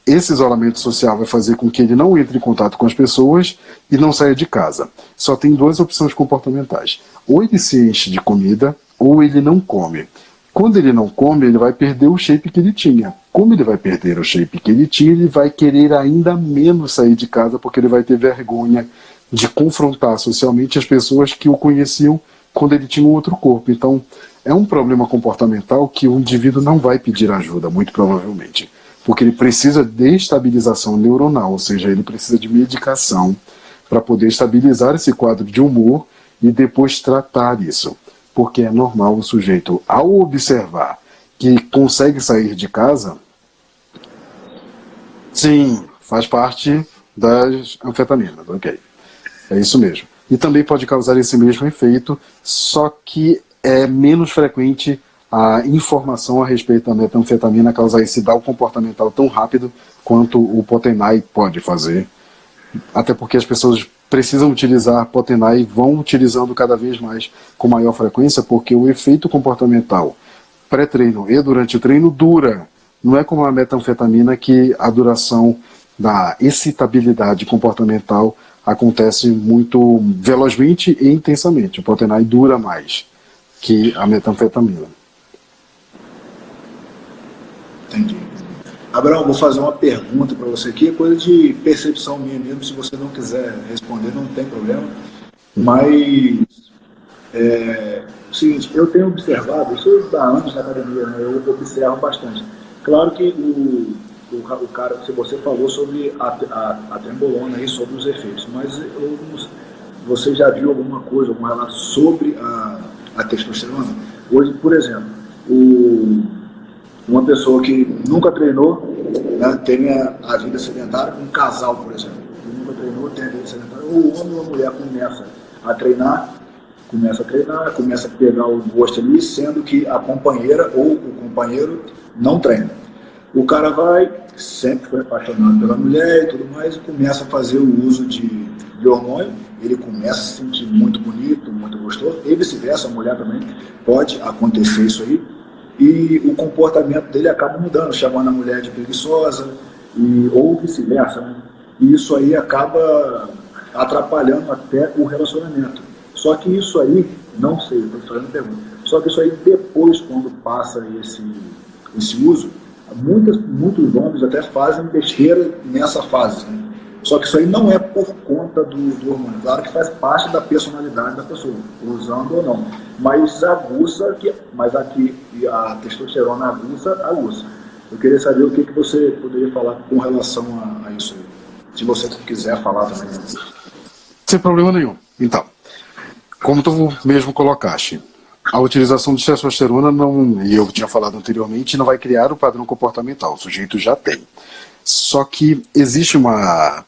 Esse isolamento social vai fazer com que ele não entre em contato com as pessoas e não saia de casa. Só tem duas opções comportamentais. Ou ele se enche de comida, ou ele não come. Quando ele não come, ele vai perder o shape que ele tinha. Como ele vai perder o shape que ele tinha, ele vai querer ainda menos sair de casa, porque ele vai ter vergonha de confrontar socialmente as pessoas que o conheciam quando ele tinha um outro corpo. Então, é um problema comportamental que o indivíduo não vai pedir ajuda, muito provavelmente. Porque ele precisa de estabilização neuronal, ou seja, ele precisa de medicação para poder estabilizar esse quadro de humor e depois tratar isso. Porque é normal o sujeito, ao observar que consegue sair de casa, sim, faz parte das anfetaminas, ok? É isso mesmo. E também pode causar esse mesmo efeito, só que é menos frequente a informação a respeito da metanfetamina causar esse down comportamental tão rápido quanto o Potenai pode fazer. Até porque as pessoas precisam utilizar Potenai e vão utilizando cada vez mais com maior frequência, porque o efeito comportamental pré-treino e durante o treino dura. Não é como a metanfetamina que a duração da excitabilidade comportamental acontece muito velozmente e intensamente. O Potenai dura mais que a metanfetamina. Entendi. Abraão, vou fazer uma pergunta para você aqui, é coisa de percepção minha mesmo, se você não quiser responder, não tem problema. Mas, o seguinte, eu tenho observado, isso há anos na academia, né, eu observo bastante. Claro que o cara, se você falou sobre a trembolona e sobre os efeitos, mas você já viu alguma coisa, algum relato sobre a testosterona? Hoje, por exemplo, uma pessoa que nunca treinou, né, tem a vida sedentária, um casal, por exemplo, que nunca treinou, tem a vida sedentária, ou o homem ou a mulher começa a treinar, começa a pegar o gosto ali, sendo que a companheira ou o companheiro não treina. O cara sempre foi apaixonado pela mulher e tudo mais, e começa a fazer o uso de hormônio, ele começa a se sentir muito bonito, muito gostoso, e vice-versa, a mulher também, pode acontecer isso aí, e o comportamento dele acaba mudando, chamando a mulher de preguiçosa, ou vice-versa, né? E isso aí acaba atrapalhando até o relacionamento. Só que isso aí, não sei, estou fazendo pergunta, só que isso aí depois, quando passa esse uso, muitos homens até fazem besteira nessa fase, né? Só que isso aí não é por conta do hormônio. Claro que faz parte da personalidade da pessoa, usando ou não. Mas aqui a testosterona aguça. Eu queria saber o que você poderia falar com relação a isso aí. Se você quiser falar também. Sem problema nenhum. Então, como tu mesmo colocaste, a utilização de testosterona não, e eu tinha falado anteriormente, não vai criar o padrão comportamental. O sujeito já tem. Só que existe uma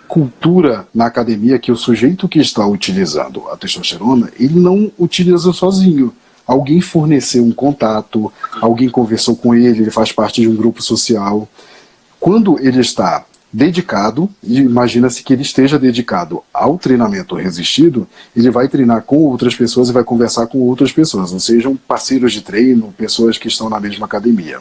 cultura na academia que o sujeito que está utilizando a testosterona, ele não utiliza sozinho. Alguém forneceu um contato, alguém conversou com ele, ele faz parte de um grupo social. Quando ele está dedicado, imagina-se que ele esteja dedicado ao treinamento resistido, ele vai treinar com outras pessoas e vai conversar com outras pessoas, ou sejam parceiros de treino, pessoas que estão na mesma academia.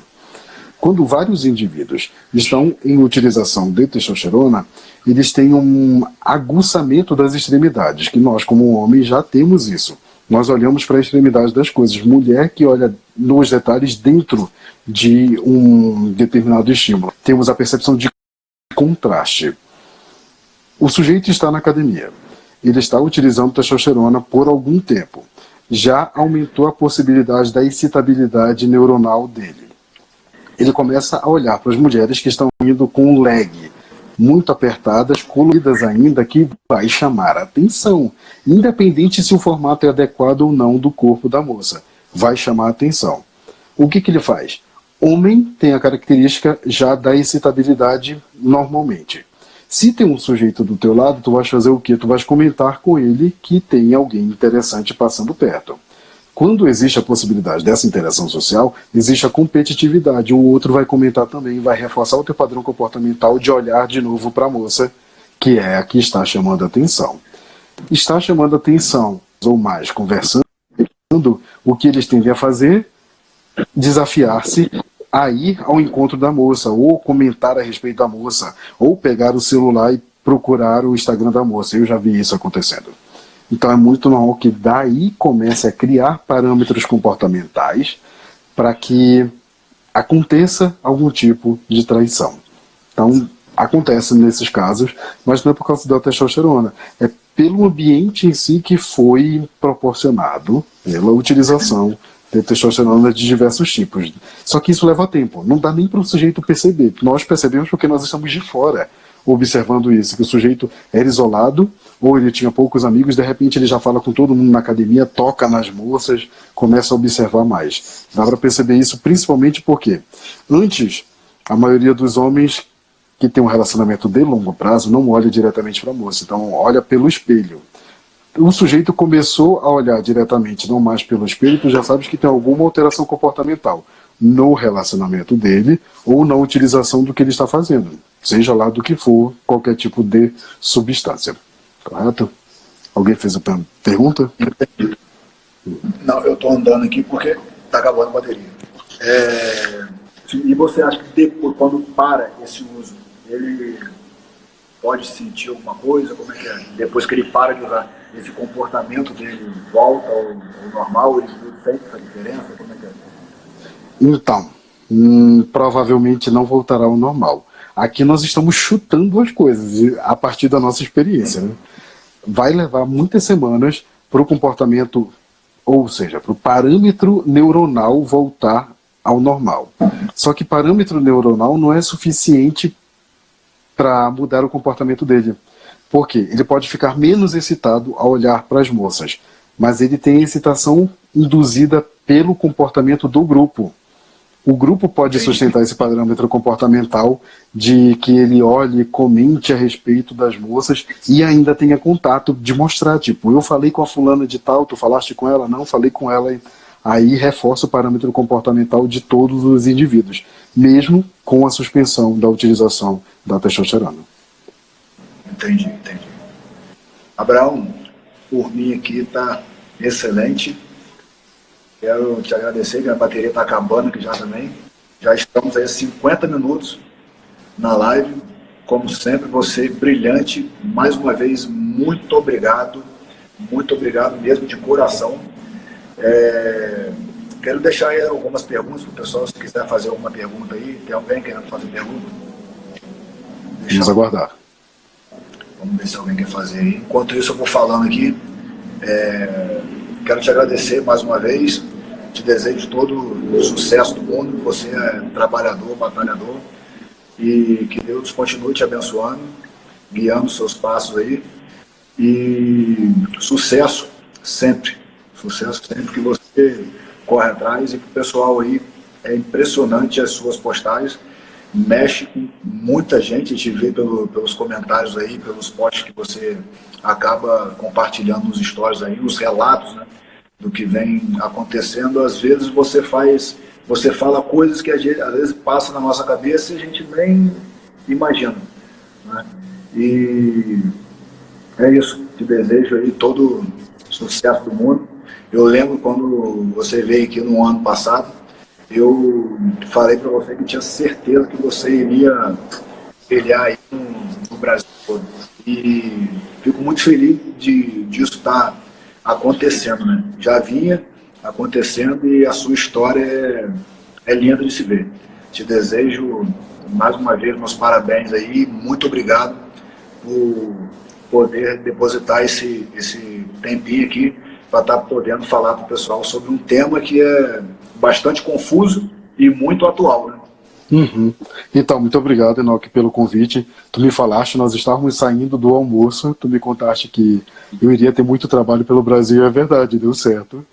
Quando vários indivíduos estão em utilização de testosterona, eles têm um aguçamento das extremidades, que nós, como homens, já temos isso. Nós olhamos para a extremidade das coisas. Mulher que olha nos detalhes dentro de um determinado estímulo. Temos a percepção de contraste. O sujeito está na academia. Ele está utilizando testosterona por algum tempo. Já aumentou a possibilidade da excitabilidade neuronal dele. Ele começa a olhar para as mulheres que estão indo com um leg muito apertadas, coloridas ainda, que vai chamar a atenção, independente se o formato é adequado ou não do corpo da moça, vai chamar a atenção. O que ele faz? Homem tem a característica já da excitabilidade normalmente. Se tem um sujeito do teu lado, tu vais fazer o quê? Tu vais comentar com ele que tem alguém interessante passando perto. Quando existe a possibilidade dessa interação social, existe a competitividade. O outro vai comentar também, vai reforçar o teu padrão comportamental de olhar de novo para a moça, que é a que está chamando a atenção. Está chamando a atenção, ou mais, conversando, o que eles tendem a fazer, desafiar-se a ir ao encontro da moça, ou comentar a respeito da moça, ou pegar o celular e procurar o Instagram da moça. Eu já vi isso acontecendo. Então é muito normal que daí comece a criar parâmetros comportamentais para que aconteça algum tipo de traição. Então acontece nesses casos, mas não é por causa da testosterona, é pelo ambiente em si que foi proporcionado pela utilização de testosterona de diversos tipos. Só que isso leva tempo, não dá nem para o sujeito perceber. Nós percebemos porque nós estamos de fora observando isso, que o sujeito era isolado, ou ele tinha poucos amigos, de repente ele já fala com todo mundo na academia, toca nas moças, começa a observar mais. Dá para perceber isso principalmente porque antes, a maioria dos homens que tem um relacionamento de longo prazo não olha diretamente para a moça, então olha pelo espelho. O sujeito começou a olhar diretamente, não mais pelo espelho, tu já sabes que tem alguma alteração comportamental no relacionamento dele ou na utilização do que ele está fazendo, seja lá do que for, qualquer tipo de substância. Correto? Alguém fez a pergunta? Não, eu estou andando aqui porque está acabando a bateria. E você acha que depois, quando para esse uso, ele pode sentir alguma coisa? Como é que é? Depois que ele para de usar, esse comportamento dele volta ao normal? Ele sente essa diferença? Como é que é? Então, provavelmente não voltará ao normal. Aqui nós estamos chutando as coisas a partir da nossa experiência, né? Vai levar muitas semanas para o comportamento, ou seja, para o parâmetro neuronal voltar ao normal. Só que parâmetro neuronal não é suficiente para mudar o comportamento dele. Por quê? Ele pode ficar menos excitado ao olhar para as moças, mas ele tem excitação induzida pelo comportamento do grupo. O grupo pode sustentar esse parâmetro comportamental de que ele olhe, comente a respeito das moças e ainda tenha contato de mostrar, tipo, eu falei com a fulana de tal, tu falaste com ela? Não, falei com ela. Aí reforça o parâmetro comportamental de todos os indivíduos, mesmo com a suspensão da utilização da testosterona. Entendi. Abraão, por mim aqui está excelente. Quero te agradecer, que a bateria está acabando aqui já também. Já estamos aí a 50 minutos na live. Como sempre, você brilhante. Mais uma vez, muito obrigado. Muito obrigado mesmo, de coração. Quero deixar aí algumas perguntas para o pessoal, se quiser fazer alguma pergunta aí. Tem alguém querendo fazer pergunta? Vamos aguardar. Vamos ver se alguém quer fazer aí. Enquanto isso, eu vou falando aqui. Quero te agradecer mais uma vez. Te desejo todo o sucesso do mundo. Você é trabalhador, batalhador. E que Deus continue te abençoando, guiando os seus passos aí. E sucesso sempre. Sucesso sempre que você corre atrás. E que o pessoal aí, é impressionante as suas postagens. Mexe com muita gente, a gente vê pelos comentários aí, pelos posts que você acaba compartilhando nos stories aí, os relatos, né, do que vem acontecendo. Às vezes você fala coisas que às vezes passa na nossa cabeça e a gente nem imagina, né? E é isso, te desejo aí todo sucesso do mundo. Eu lembro quando você veio aqui no ano passado, eu falei para você que tinha certeza que você iria brilhar aí no Brasil todo. E fico muito feliz disso estar acontecendo, né? Já vinha acontecendo e a sua história é linda de se ver. Te desejo, mais uma vez, meus parabéns aí. Muito obrigado por poder depositar esse tempinho aqui para estar podendo falar para o pessoal sobre um tema que é bastante confuso e muito atual, né? Uhum. Então, muito obrigado, Enoque, pelo convite. Tu me falaste, nós estávamos saindo do almoço, tu me contaste que eu iria ter muito trabalho pelo Brasil, é verdade, deu certo.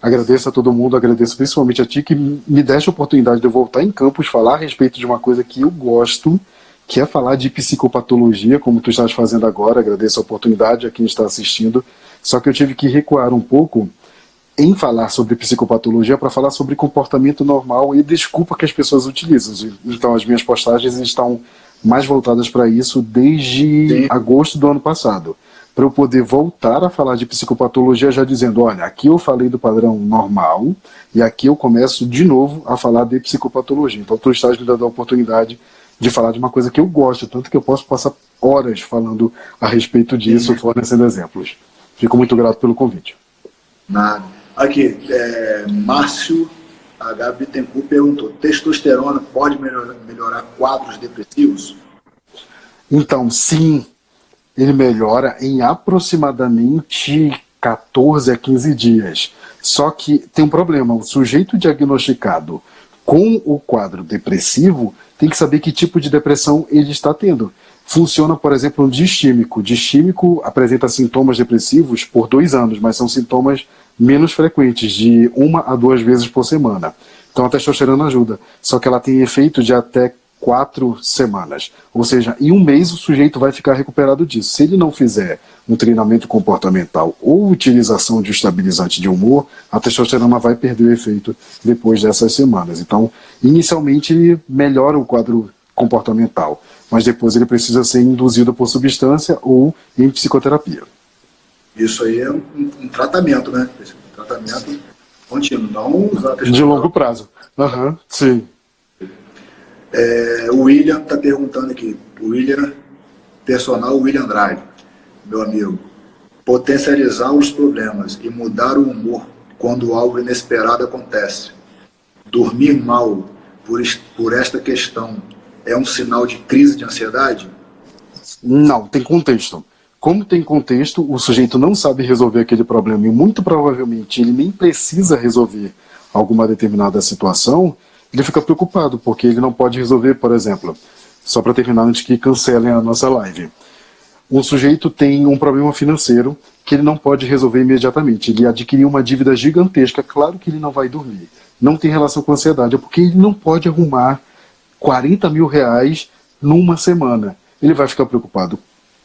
Agradeço a todo mundo, agradeço principalmente a ti que me deste a oportunidade de eu voltar em campus, falar a respeito de uma coisa que eu gosto, que é falar de psicopatologia, como tu estás fazendo agora. Agradeço a oportunidade a quem está assistindo, só que eu tive que recuar um pouco em falar sobre psicopatologia para falar sobre comportamento normal e desculpa que as pessoas utilizam. Então as minhas postagens estão mais voltadas para isso desde agosto do ano passado, para eu poder voltar a falar de psicopatologia já dizendo, olha, aqui eu falei do padrão normal e aqui eu começo de novo a falar de psicopatologia. Então tu estás me dando a oportunidade de falar de uma coisa que eu gosto, tanto que eu posso passar horas falando a respeito disso, fornecendo exemplos. Fico muito grato pelo convite. Nada. Aqui, Márcio H. Bittencourt perguntou, testosterona pode melhorar quadros depressivos? Então, sim, ele melhora em aproximadamente 14 a 15 dias. Só que tem um problema, o sujeito diagnosticado com o quadro depressivo tem que saber que tipo de depressão ele está tendo. Funciona, por exemplo, um distímico. Distímico apresenta sintomas depressivos por 2 anos, mas são sintomas menos frequentes, de 1 a 2 vezes por semana. Então a testosterona ajuda, só que ela tem efeito de até 4 semanas. Ou seja, em 1 mês o sujeito vai ficar recuperado disso. Se ele não fizer um treinamento comportamental ou utilização de estabilizante de humor, a testosterona vai perder o efeito depois dessas semanas. Então, inicialmente ele melhora o quadro comportamental, mas depois ele precisa ser induzido por substância ou em psicoterapia. Isso aí é um tratamento, né? Um tratamento contínuo, não usar de longo prazo. Sim. O William está perguntando aqui, personal William Andrade, meu amigo, potencializar os problemas e mudar o humor quando algo inesperado acontece. Dormir mal por esta questão é um sinal de crise de ansiedade? Não, tem contexto. Como tem contexto, o sujeito não sabe resolver aquele problema e muito provavelmente ele nem precisa resolver alguma determinada situação, ele fica preocupado, porque ele não pode resolver, por exemplo, só para terminar antes que cancelem a nossa live. Um sujeito tem um problema financeiro que ele não pode resolver imediatamente. Ele adquiriu uma dívida gigantesca, claro que ele não vai dormir. Não tem relação com ansiedade, é porque ele não pode arrumar 40 mil reais numa semana. Ele vai ficar preocupado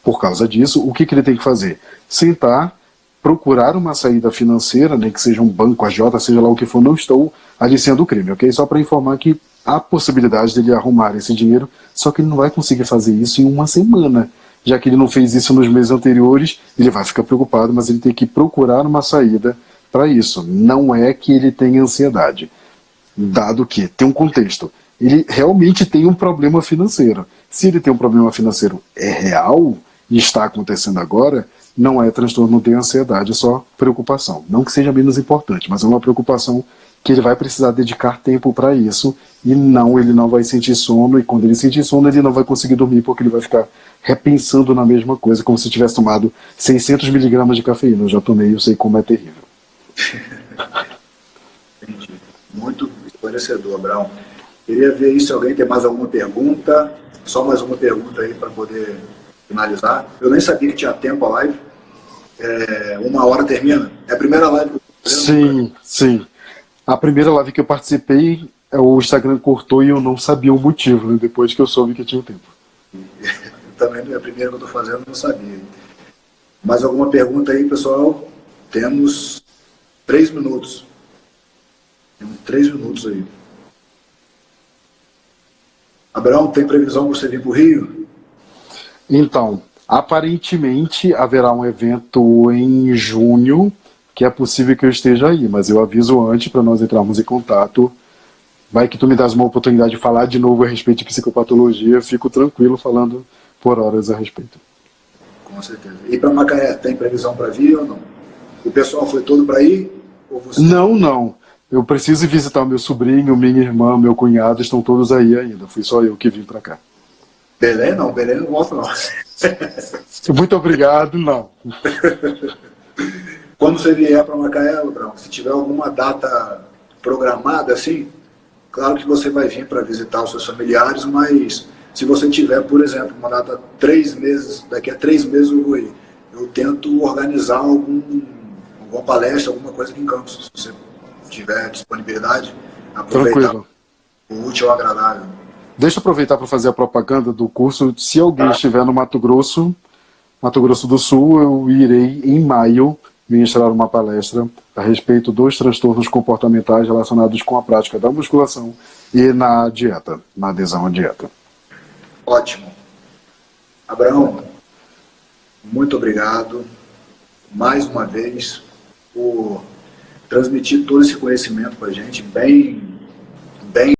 por causa disso. O que ele tem que fazer? Sentar, procurar uma saída financeira, nem que seja um banco, agiota, seja lá o que for. Não estou aliciando o crime, ok? Só para informar que há possibilidade dele arrumar esse dinheiro, só que ele não vai conseguir fazer isso em uma semana. Já que ele não fez isso nos meses anteriores, ele vai ficar preocupado, mas ele tem que procurar uma saída para isso. Não é que ele tenha ansiedade, dado que tem um contexto. Ele realmente tem um problema financeiro. Se ele tem um problema financeiro real e está acontecendo agora, não é transtorno, não tem ansiedade, é só preocupação. Não que seja menos importante, mas é uma preocupação que ele vai precisar dedicar tempo para isso, e não, ele não vai sentir sono, e quando ele sentir sono ele não vai conseguir dormir, porque ele vai ficar repensando na mesma coisa, como se tivesse tomado 600 miligramas de cafeína. Eu já tomei, eu sei como é terrível. Entendi. Muito esclarecedor, Abraão. Queria ver aí se alguém tem mais alguma pergunta. Só mais uma pergunta aí para poder finalizar. Eu nem sabia que tinha tempo a live. 1 hora termina? É a primeira live que eu tô fazendo? Sim. A primeira live que eu participei, o Instagram cortou e eu não sabia o motivo, né? Depois que eu soube que tinha tempo. Também é a primeira que eu estou fazendo, não sabia. Mais alguma pergunta aí, pessoal? Temos 3 minutos. Temos 3 minutos aí. Abraão, tem previsão para você vir para o Rio? Então, aparentemente haverá um evento em junho, que é possível que eu esteja aí, mas eu aviso antes para nós entrarmos em contato. Vai que tu me dás uma oportunidade de falar de novo a respeito de psicopatologia, fico tranquilo falando por horas a respeito. Com certeza. E para Macaé, tem previsão para vir ou não? O pessoal foi todo para ir? Ou você... Não. Eu preciso visitar meu sobrinho, minha irmã, meu cunhado, estão todos aí ainda. Fui só eu que vim para cá. Belém não volta não. Muito obrigado, não. Quando você vier para Macaé, Abraão, se tiver alguma data programada assim, claro que você vai vir para visitar os seus familiares, mas se você tiver, por exemplo, uma data 3 meses, daqui a 3 meses eu vou ir, eu tento organizar alguma palestra, alguma coisa aqui em Campos, se você tiver disponibilidade, aproveitar. Tranquilo. O útil ao agradável. Deixa eu aproveitar para fazer a propaganda do curso. Se alguém estiver no Mato Grosso do Sul, eu irei em maio ministrar uma palestra a respeito dos transtornos comportamentais relacionados com a prática da musculação e na dieta, na adesão à dieta. Ótimo. Abraão, muito obrigado mais uma vez por transmitir todo esse conhecimento para a gente, bem